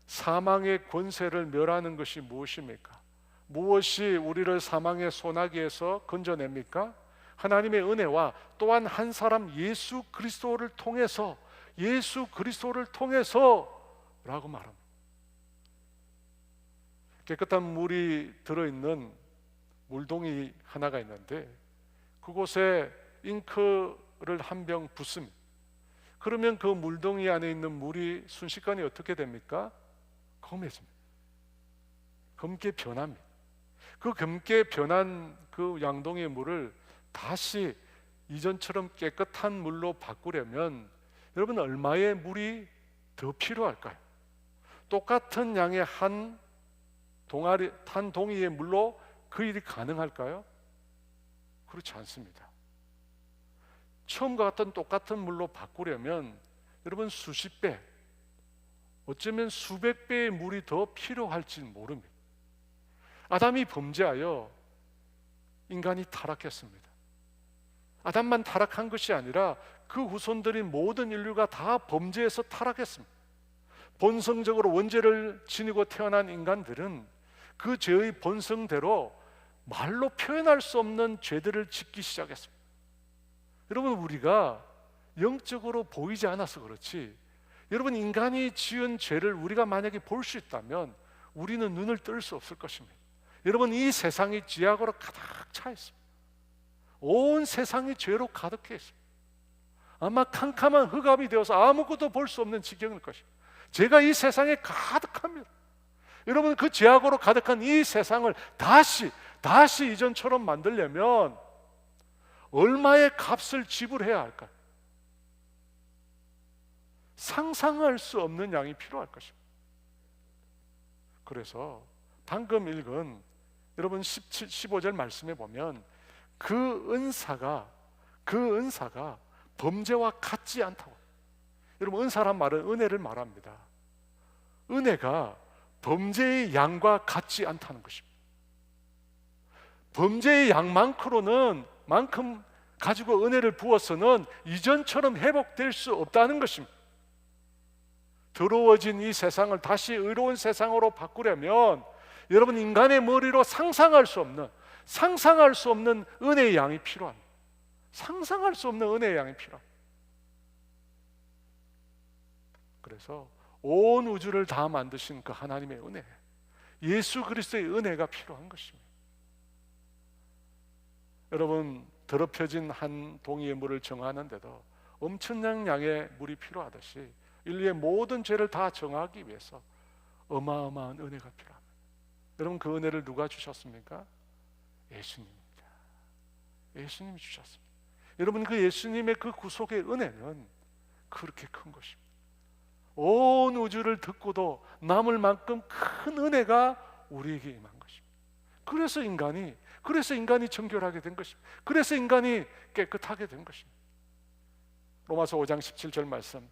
A: 사망의 권세를 멸하는 것이 무엇입니까? 무엇이 우리를 사망의 소나기에서 건져냅니까? 하나님의 은혜와 또한 한 사람 예수 그리스도를 통해서, 예수 그리스도를 통해서라고 말합니다. 깨끗한 물이 들어있는 물동이 하나가 있는데 그곳에 잉크를 한 병 붓습니다. 그러면 그 물동이 안에 있는 물이 순식간에 어떻게 됩니까? 검해집니다. 검게 변합니다. 그 검게 변한 그 양동이의 물을 다시 이전처럼 깨끗한 물로 바꾸려면 여러분 얼마의 물이 더 필요할까요? 똑같은 양의 한 동이의 물로 그 일이 가능할까요? 그렇지 않습니다. 처음과 같은 똑같은 물로 바꾸려면 여러분 수십 배, 어쩌면 수백 배의 물이 더 필요할지 모릅니다. 아담이 범죄하여 인간이 타락했습니다. 아담만 타락한 것이 아니라 그 후손들인 모든 인류가 다 범죄해서 타락했습니다. 본성적으로 원죄를 지니고 태어난 인간들은 그 죄의 본성대로 말로 표현할 수 없는 죄들을 짓기 시작했습니다. 여러분 우리가 영적으로 보이지 않아서 그렇지 여러분 인간이 지은 죄를 우리가 만약에 볼 수 있다면 우리는 눈을 뜰 수 없을 것입니다. 여러분 이 세상이 죄악으로 가득 차 있습니다. 온 세상이 죄로 가득해 있습니다. 아마 캄캄한 흑암이 되어서 아무것도 볼 수 없는 지경일 것입니다. 죄가 이 세상에 가득합니다. 여러분 그 죄악으로 가득한 이 세상을 다시 이전처럼 만들려면 얼마의 값을 지불해야 할까요? 상상할 수 없는 양이 필요할 것입니다. 그래서 방금 읽은 여러분 17, 15절 말씀에 보면 그 은사가 범죄와 같지 않다고. 여러분 은사란 말은 은혜를 말합니다. 은혜가 범죄의 양과 같지 않다는 것입니다. 범죄의 양만큼 가지고 은혜를 부어서는 이전처럼 회복될 수 없다는 것입니다. 더러워진 이 세상을 다시 의로운 세상으로 바꾸려면 여러분 인간의 머리로 상상할 수 없는 은혜의 양이 필요합니다. 상상할 수 없는 은혜의 양이 필요합니다. 그래서 온 우주를 다 만드신 그 하나님의 은혜, 예수 그리스도의 은혜가 필요한 것입니다. 여러분 더럽혀진 한 동이의 물을 정하는데도 엄청난 양의 물이 필요하듯이 인류의 모든 죄를 다 정하기 위해서 어마어마한 은혜가 필요합니다. 여러분 그 은혜를 누가 주셨습니까? 예수님입니다. 예수님이 주셨습니다. 여러분 그 예수님의 그 구속의 은혜는 그렇게 큰 것입니다. 온 우주를 듣고도 남을 만큼 큰 은혜가 우리에게 임한 것입니다. 그래서 인간이 정결하게 된 것입니다. 그래서 인간이 깨끗하게 된 것입니다. 로마서 5장 17절 말씀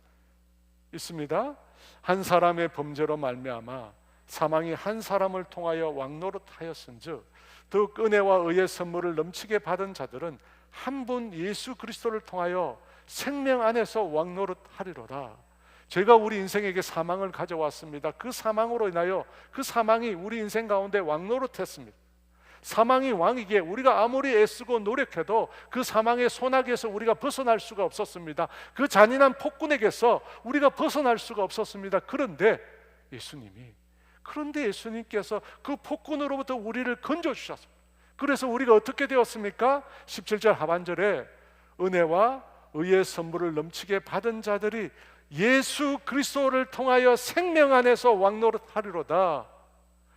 A: 있습니다. 한 사람의 범죄로 말미암아 사망이 한 사람을 통하여 왕노릇하였은즉 더욱 은혜와 의의 선물을 넘치게 받은 자들은 한 분 예수 그리스도를 통하여 생명 안에서 왕노릇하리로다. 죄가 우리 인생에게 사망을 가져왔습니다. 그 사망으로 인하여 그 사망이 우리 인생 가운데 왕노릇했습니다. 사망이 왕이기에 우리가 아무리 애쓰고 노력해도 그 사망의 소나기에서 우리가 벗어날 수가 없었습니다. 그 잔인한 폭군에게서 우리가 벗어날 수가 없었습니다. 그런데 예수님께서 그 폭군으로부터 우리를 건져주셨습니다. 그래서 우리가 어떻게 되었습니까? 17절 하반절에 은혜와 의의 선물을 넘치게 받은 자들이 예수 그리스도를 통하여 생명 안에서 왕노릇하리로다.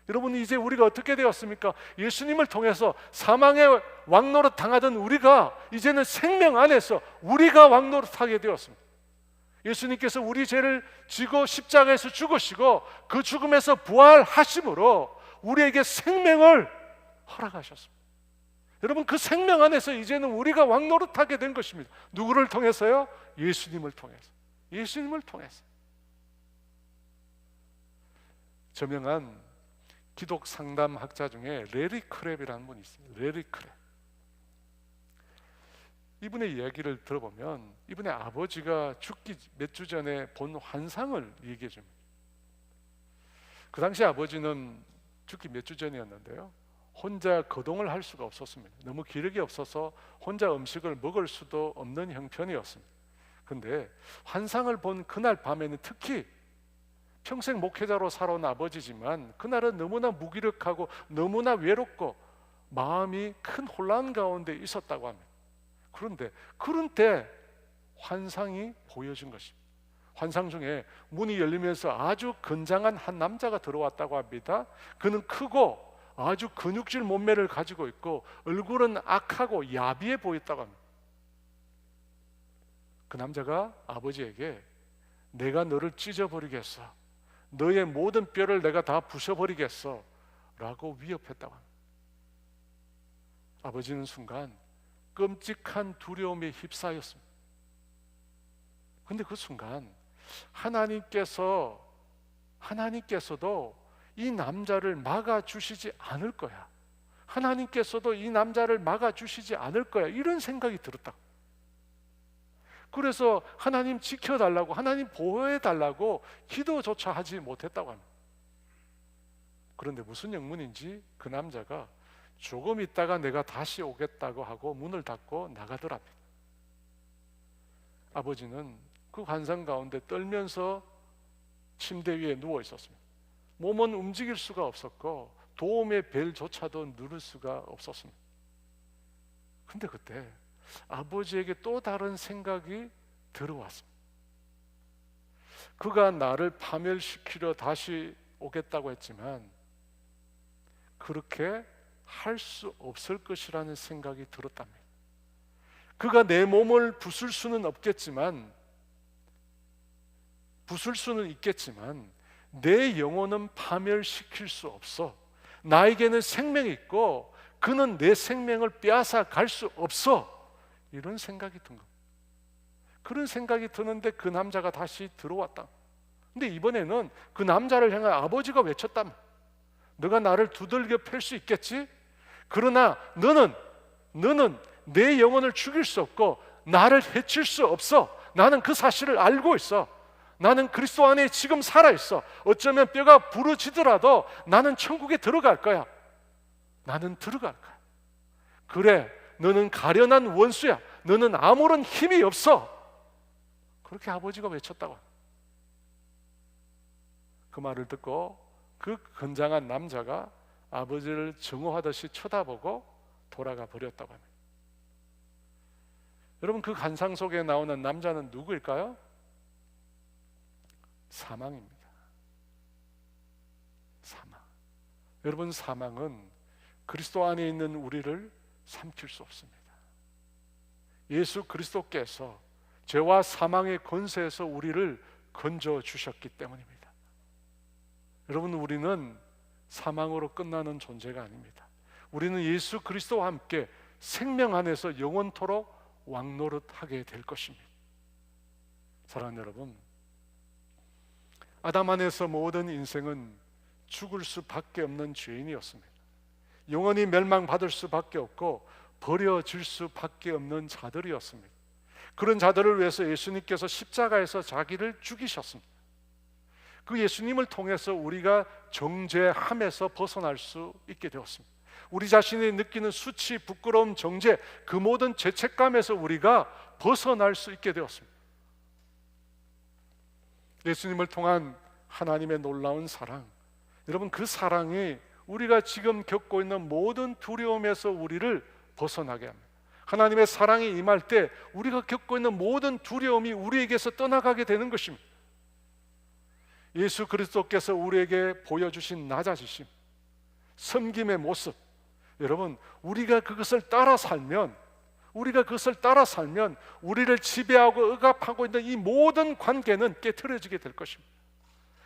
A: 여러분 이제 우리가 어떻게 되었습니까? 예수님을 통해서 사망의 왕노릇 당하던 우리가 이제는 생명 안에서 우리가 왕노릇하게 되었습니다. 예수님께서 우리 죄를 지고 십자가에서 죽으시고 그 죽음에서 부활하심으로 우리에게 생명을 허락하셨습니다. 여러분 그 생명 안에서 이제는 우리가 왕노릇하게 된 것입니다. 누구를 통해서요? 예수님을 통해서. 예수님을 통해서. 저명한 기독 상담학자 중에 레리 크랩이라는 분이 있어요. 레리 크랩. 이분의 이야기를 들어보면 이분의 아버지가 죽기 몇 주 전에 본 환상을 얘기해 줍니다. 그 당시 아버지는 죽기 몇 주 전이었는데요, 혼자 거동을 할 수가 없었습니다. 너무 기력이 없어서 혼자 음식을 먹을 수도 없는 형편이었습니다. 근데 환상을 본 그날 밤에는 특히 평생 목회자로 살아온 아버지지만 그날은 너무나 무기력하고 너무나 외롭고 마음이 큰 혼란 가운데 있었다고 합니다. 그런데 그런 때 환상이 보여진 것입니다. 환상 중에 문이 열리면서 아주 건장한 한 남자가 들어왔다고 합니다. 그는 크고 아주 근육질 몸매를 가지고 있고 얼굴은 악하고 야비해 보였다고 합니다. 그 남자가 아버지에게 내가 너를 찢어버리겠어, 너의 모든 뼈를 내가 다 부숴버리겠어 라고 위협했다고 합니다. 아버지는 순간 끔찍한 두려움에 휩싸였습니다. 근데 그 순간 하나님께서도 이 남자를 막아주시지 않을 거야, 하나님께서도 이 남자를 막아주시지 않을 거야, 이런 생각이 들었다. 그래서 하나님 지켜달라고, 하나님 보호해달라고 기도조차 하지 못했다고 합니다. 그런데 무슨 영문인지 그 남자가 조금 있다가 내가 다시 오겠다고 하고 문을 닫고 나가더랍니다. 아버지는 그 환상 가운데 떨면서 침대 위에 누워 있었습니다. 몸은 움직일 수가 없었고 도움의 벨조차도 누를 수가 없었습니다. 근데 그때 아버지에게 또 다른 생각이 들어왔습니다. 그가 나를 파멸시키려 다시 오겠다고 했지만 그렇게 할 수 없을 것이라는 생각이 들었답니다. 그가 내 몸을 부술 수는 있겠지만 내 영혼은 파멸시킬 수 없어. 나에게는 생명이 있고 그는 내 생명을 빼앗아 갈 수 없어. 이런 생각이 든 겁니다. 그런 생각이 드는데 그 남자가 다시 들어왔다. 근데 이번에는 그 남자를 향해 아버지가 외쳤다. 너가 나를 두들겨 팰 수 있겠지? 그러나 너는 내 영혼을 죽일 수 없고 나를 해칠 수 없어. 나는 그 사실을 알고 있어. 나는 그리스도 안에 지금 살아있어. 어쩌면 뼈가 부러지더라도 나는 천국에 들어갈 거야. 나는 들어갈 거야. 그래, 너는 가련한 원수야. 너는 아무런 힘이 없어. 그렇게 아버지가 외쳤다고. 그 말을 듣고 그 건장한 남자가 아버지를 증오하듯이 쳐다보고 돌아가 버렸다고 합니다. 여러분, 그 환상 속에 나오는 남자는 누구일까요? 사망입니다. 사망. 여러분, 사망은 그리스도 안에 있는 우리를 삼킬 수 없습니다. 예수 그리스도께서 죄와 사망의 권세에서 우리를 건져 주셨기 때문입니다. 여러분, 우리는 사망으로 끝나는 존재가 아닙니다. 우리는 예수 그리스도와 함께 생명 안에서 영원토록 왕노릇하게 될 것입니다. 사랑하는 여러분, 아담 안에서 모든 인생은 죽을 수밖에 없는 죄인이었습니다. 영원히 멸망받을 수밖에 없고 버려질 수밖에 없는 자들이었습니다. 그런 자들을 위해서 예수님께서 십자가에서 자기를 죽이셨습니다. 그 예수님을 통해서 우리가 정죄함에서 벗어날 수 있게 되었습니다. 우리 자신이 느끼는 수치, 부끄러움, 정죄, 그 모든 죄책감에서 우리가 벗어날 수 있게 되었습니다. 예수님을 통한 하나님의 놀라운 사랑, 여러분, 그 사랑이 우리가 지금 겪고 있는 모든 두려움에서 우리를 벗어나게 합니다. 하나님의 사랑이 임할 때 우리가 겪고 있는 모든 두려움이 우리에게서 떠나가게 되는 것입니다. 예수 그리스도께서 우리에게 보여주신 낮아지심, 섬김의 모습, 여러분, 우리가 그것을 따라 살면 우리를 지배하고 억압하고 있는 이 모든 관계는 깨트려지게 될 것입니다.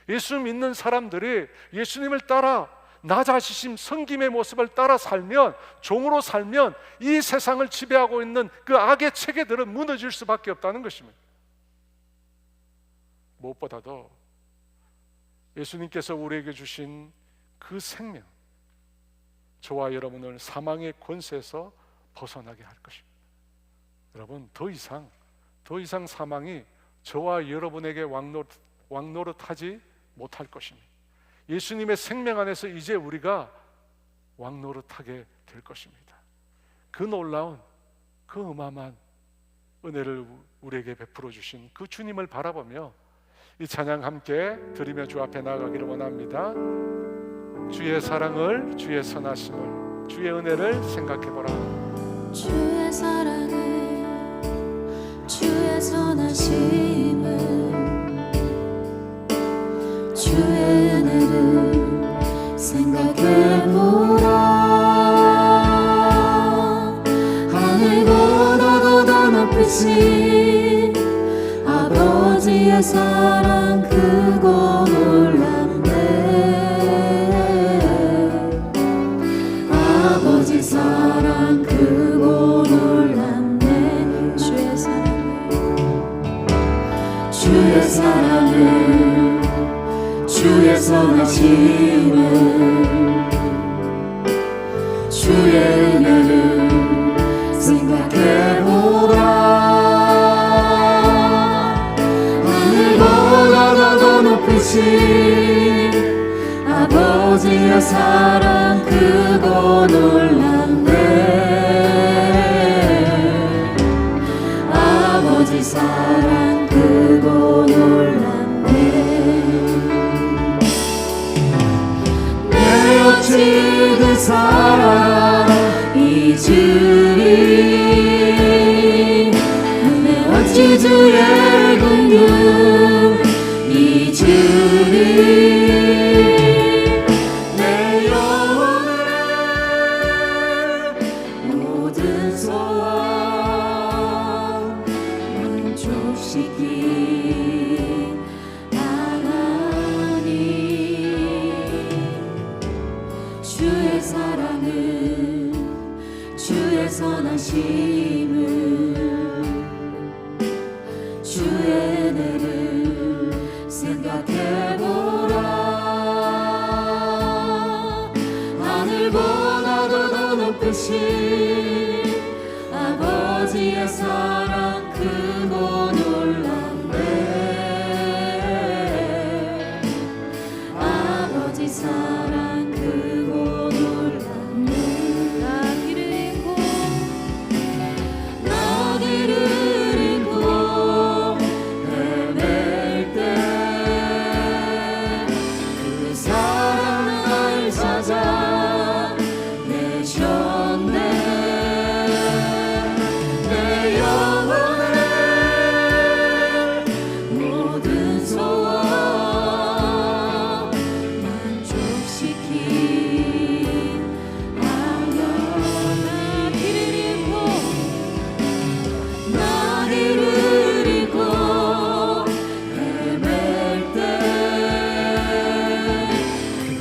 A: 예수 믿는 사람들이 예수님을 따라 낮아지심, 섬김의 모습을 따라 살면, 종으로 살면 이 세상을 지배하고 있는 그 악의 체계들은 무너질 수밖에 없다는 것입니다. 무엇보다도 예수님께서 우리에게 주신 그 생명, 저와 여러분을 사망의 권세에서 벗어나게 할 것입니다. 여러분, 더 이상 사망이 저와 여러분에게 왕노릇하지 못할 것입니다. 예수님의 생명 안에서 이제 우리가 왕노릇하게 될 것입니다. 그 놀라운, 그 어마어마한 은혜를 우리에게 베풀어 주신 그 주님을 바라보며 이 찬양 함께 드리며 주 앞에 나아가기를 원합니다. 주의 사랑을, 주의 선하심을, 주의 은혜를 생각해 보라.
B: 주의 사랑을, 주의 선하심을, 주의 은혜를 생각해보라. 하늘보다도 더 높으신 아버지의 사랑 크고 놀랍네. 아버지 사랑 크고 놀랍네. 주의 사랑을, 주의 선하심을, 주의 은혜를 생각해보라. 하늘보다 더 높으신 아버지의 사랑 크고 놀랍네. 아버지 사랑 크고 놀랍네. 내 어찌 그 사랑 잊으리. 내 어찌 주의 긍휼 잊으리. 내 영혼을 모든 소원 만족시킨 하나님. 주의 사랑을, 주의 선하심을, 주의 은혜를 생각해보라. 하늘보다도 더 높으신 아버지의 사랑 크고 놀랍네. 아버지 사랑 크고 놀랍네. 나귀를 잃고 헤맬 때 그 사랑 날 찾아 내셨네. 내 영혼의 모든 소원 만족시킨 하나님. 나귀를 잃고 헤맬 때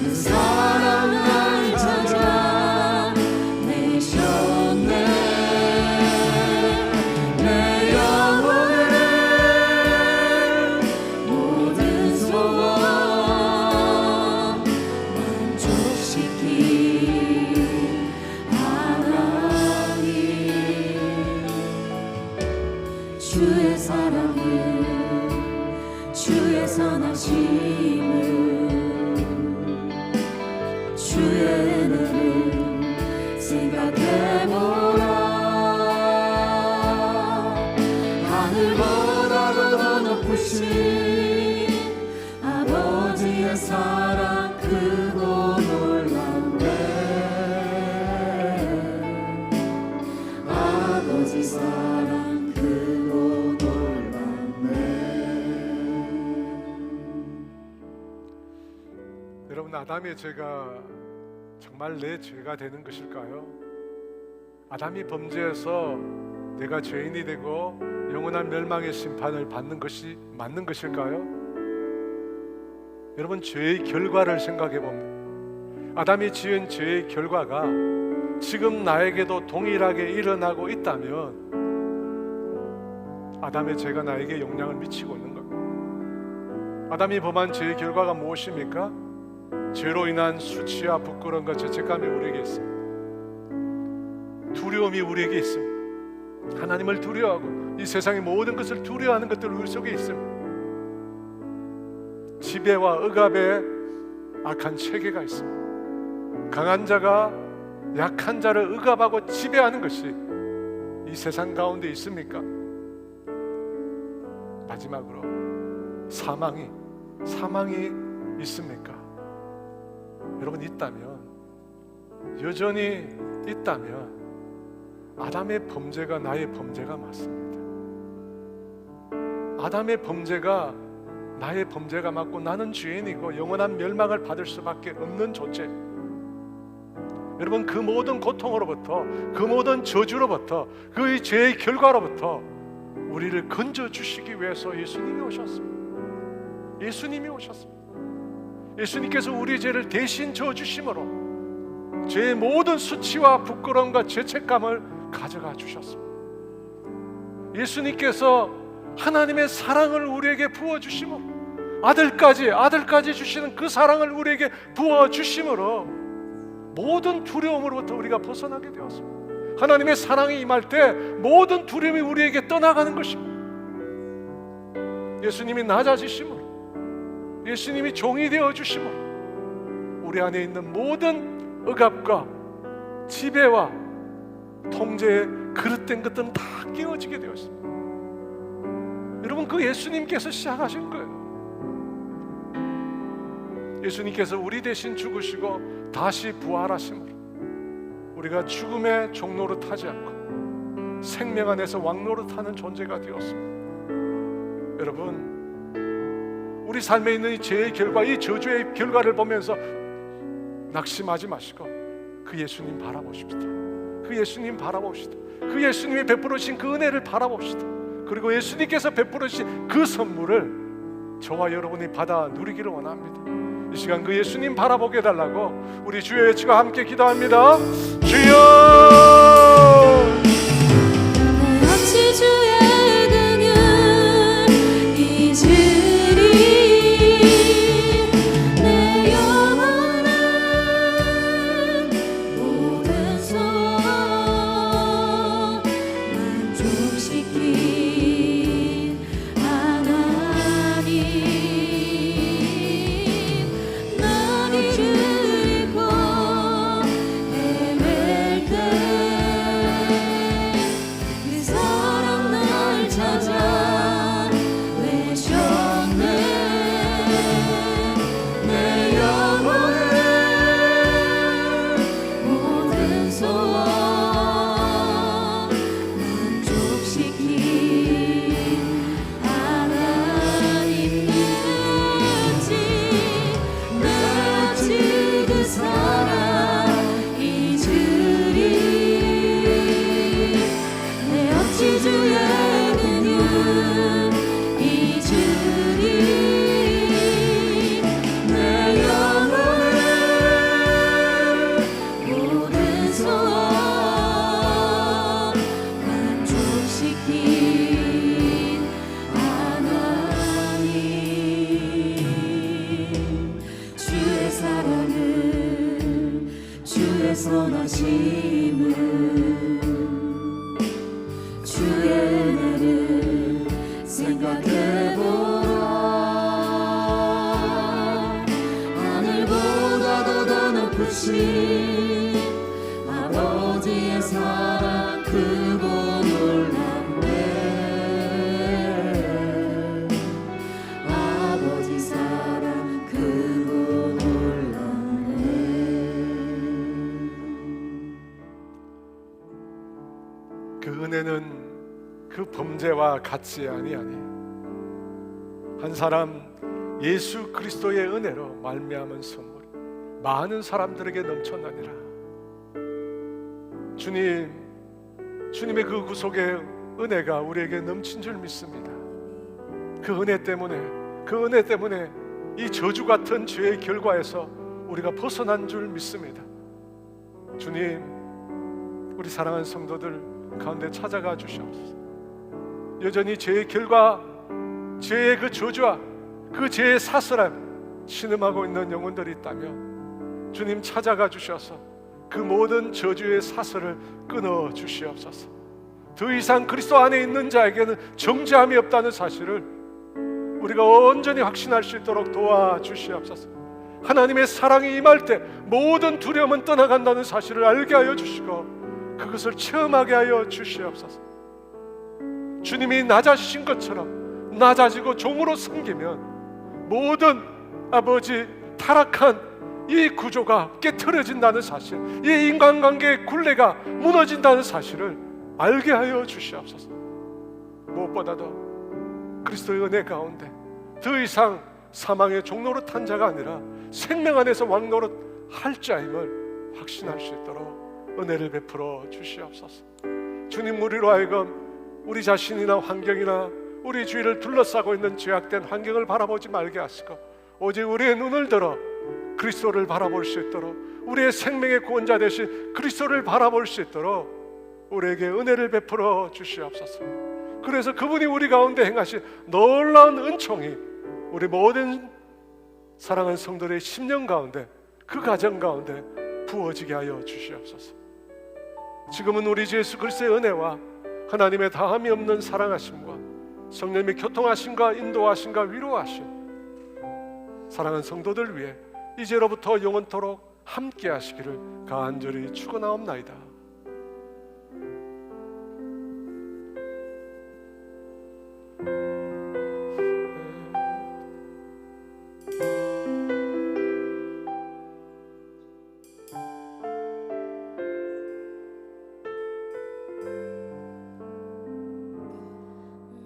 B: 그 사랑 날 찾아 내셨네. 내 영혼의 모든 소원 만족시킨 하나님. 주의 사랑을, 주의 선하심을, 주의 은혜를 생각해보라. 하늘보다도 더 높으신 아버지의 사랑 크고 놀랍네. 아버지 사랑 크고 놀랍네.
A: 여러분, 아담의 죄가 정말 내 죄가 되는 것일까요? 아담이 범죄해서 내가 죄인이 되고 영원한 멸망의 심판을 받는 것이 맞는 것일까요? 여러분, 죄의 결과를 생각해 봅니다. 아담이 지은 죄의 결과가 지금 나에게도 동일하게 일어나고 있다면 아담의 죄가 나에게 영향을 미치고 있는 겁니다. 아담이 범한 죄의 결과가 무엇입니까? 죄로 인한 수치와 부끄러움과 죄책감이 우리에게 있습니다. 두려움이 우리에게 있습니다. 하나님을 두려워하고 이 세상의 모든 것을 두려워하는 것들 우리 속에 있습니다. 지배와 억압의 악한 체계가 있습니다. 강한 자가 약한 자를 억압하고 지배하는 것이 이 세상 가운데 있습니까? 마지막으로 사망이 있습니까? 여러분, 있다면 여전히 있다면 아담의 범죄가 나의 범죄가 맞습니다. 아담의 범죄가 나의 범죄가 맞고 나는 죄인이고 영원한 멸망을 받을 수밖에 없는 존재. 여러분, 그 모든 고통으로부터, 그 모든 저주로부터, 그 죄의 결과로부터 우리를 건져주시기 위해서 예수님이 오셨습니다. 예수님이 오셨습니다. 예수님께서 우리의 죄를 대신 져주심으로 죄의 모든 수치와 부끄러움과 죄책감을 가져가 주셨습니다. 예수님께서 하나님의 사랑을 우리에게 부어주심으로, 아들까지 주시는 그 사랑을 우리에게 부어주심으로 모든 두려움으로부터 우리가 벗어나게 되었습니다. 하나님의 사랑이 임할 때 모든 두려움이 우리에게 떠나가는 것입니다. 예수님이 낮아지심으로, 예수님이 종이 되어주심으로 우리 안에 있는 모든 억압과 지배와 통제의 그릇된 것들은 다 깨어지게 되었습니다. 여러분, 그 예수님께서 시작하신 거예요. 예수님께서 우리 대신 죽으시고 다시 부활하심으로 우리가 죽음의 종로로 타지 않고 생명 안에서 왕노로 타는 존재가 되었습니다. 여러분, 우리 삶에 있는 이 죄의 결과, 이 저주의 결과를 보면서 낙심하지 마시고 그 예수님 바라보십시다. 그 예수님 바라봅시다. 그 예수님이 베풀으신 그 은혜를 바라봅시다. 그리고 예수님께서 베풀으신 그 선물을 저와 여러분이 받아 누리기를 원합니다. 이 시간 그 예수님 바라보게 해달라고 우리 주의 외치고 함께 기도합니다. 주여,
B: 어찌 주의 능을 잊으리. 내 영혼은 모든 소원 만족시킨 하나님, 난 이를 잃고 헤맬 때 그 사랑 날 찾아 외쳤네. 내 영혼을 모든 소원 만족시킨 하나님, 내 그 사랑 잊으리. 내 어찌 주의 능을 잊으리. 내 영혼을 모든 소원 만족시킨 하나님, 주의 사랑을, 주의 선하심을, 주의 은혜를 생각해보라. 하늘보다도 더 높으신 아버지의 사랑 크고 놀랍네. 아버지 사랑 크고 놀랍네.
A: 그 은혜는 그 범죄와 같지 아니하니 한 사람 예수 그리스도의 은혜로 말미암은 선물 많은 사람들에게 넘쳤느니라. 주님의 그 구속의 은혜가 우리에게 넘친 줄 믿습니다. 그 은혜 때문에 이 저주 같은 죄의 결과에서 우리가 벗어난 줄 믿습니다. 주님, 우리 사랑하는 성도들 가운데 찾아가 주시옵소서. 여전히 죄의 결과, 죄의 그 저주와 그 죄의 사슬함 신음하고 있는 영혼들이 있다면 주님 찾아가 주셔서 그 모든 저주의 사슬을 끊어 주시옵소서. 더 이상 그리스도 안에 있는 자에게는 정죄함이 없다는 사실을 우리가 온전히 확신할 수 있도록 도와주시옵소서. 하나님의 사랑이 임할 때 모든 두려움은 떠나간다는 사실을 알게 하여 주시고 그것을 체험하게 하여 주시옵소서. 주님이 낮아지신 것처럼 낮아지고 종으로 섬기면 모든 아버지 타락한 이 구조가 깨트려진다는 사실, 이 인간관계의 굴레가 무너진다는 사실을 알게 하여 주시옵소서. 무엇보다도 그리스도의 은혜 가운데 더 이상 사망의 종노릇 한 자가 아니라 생명 안에서 왕노릇 할 자임을 확신할 수 있도록 은혜를 베풀어 주시옵소서. 주님, 우리로 하여금 우리 자신이나 환경이나 우리 주위를 둘러싸고 있는 죄악된 환경을 바라보지 말게 하시고 오직 우리의 눈을 들어 그리스도를 바라볼 수 있도록, 우리의 생명의 구원자 되신 그리스도를 바라볼 수 있도록 우리에게 은혜를 베풀어 주시옵소서. 그래서 그분이 우리 가운데 행하신 놀라운 은총이 우리 모든 사랑하는 성도들의 심령 가운데, 그 가정 가운데 부어지게 하여 주시옵소서. 지금은 우리 주 예수 그리스도의 은혜와 하나님의 다함이 없는 사랑하심과 성령님의 교통하심과 인도하심과 위로하심, 사랑하는 성도들 위해 이제로부터 영원토록 함께 하시기를 간절히 축원하옵나이다.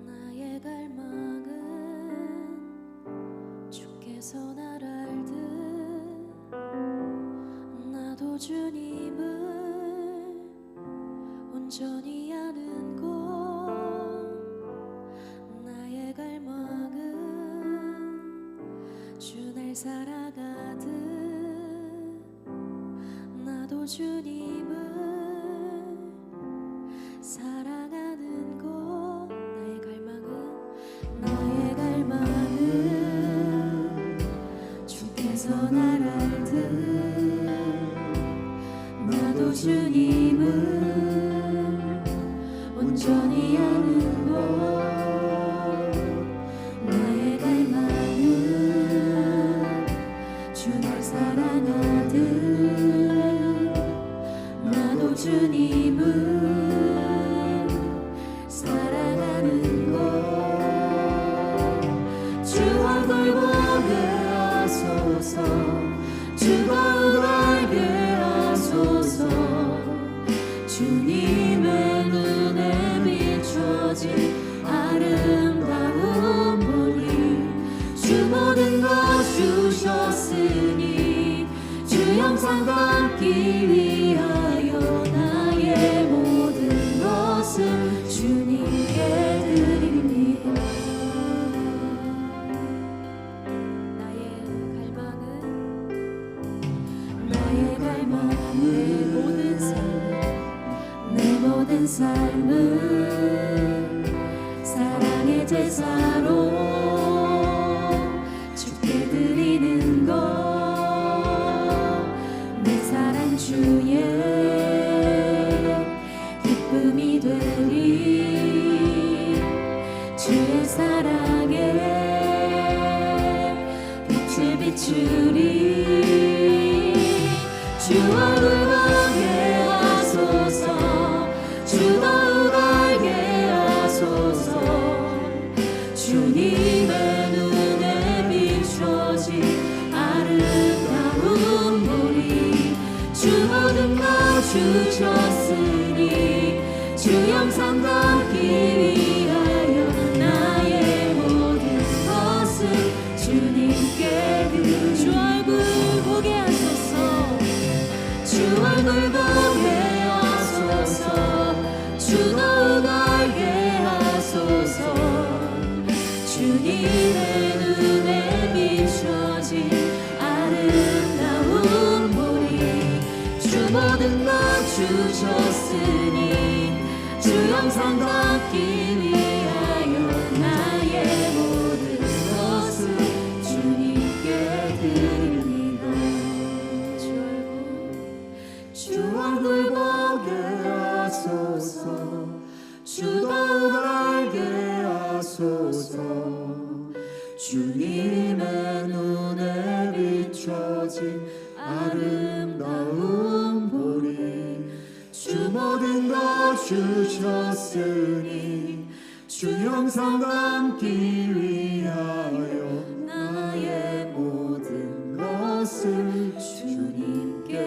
B: 나의 갈망은 주께서 날 알듯 나도 주님을 온전히 아는 것. 나의 갈망은 주 날 살아가듯 나도 주님을 사랑하는 것. 나의 갈망은 주께서 날 알듯 나도 주님을 온전히 아는 것. 나의 갈망은 주 날 사랑하듯 나도 주님을 사랑하는 것. 주 얼굴 보게 하소서, 주 거룩 알게 하소서. 주님의 눈에 비춰진 아름다운 보리. 주 모든 것 주셨으니 주 영상 담기 위하여 나의 모든 것을 주님께 드립니다. 나의 갈망은 모든 삶, 내 모든 삶을 사랑의 제사로 주께 드리는 것. 내 사랑 주의 기쁨이 되리. 주의 사랑에 빛을 비추리. 주 얼굴 보게 하소서, 주 더욱 알게 하소서. 주님의 눈에 비춰진 아름다운 보리. 주 모든 것 주셨으니 주 영상 담기 위하여 나의 모든 것을 주님께 드리. 주 얼굴 보게 하소서, 주 얼굴 보게 하소서. 주 더욱 알게 하소서. 주님의 눈에 비춰진 아름다운 보리. 주 모든 것 주셨으니 주 영상 담기 위하여 나의 모든 것을 주님께 드립니다. 주 얼굴 보게 하소서, 주 더욱 알게 하소서. 주님의 눈에 비춰진 아름다운 보리. 주 모든 것 주셨으니 주 영상 담기 위하여 나의 모든 것을 주님께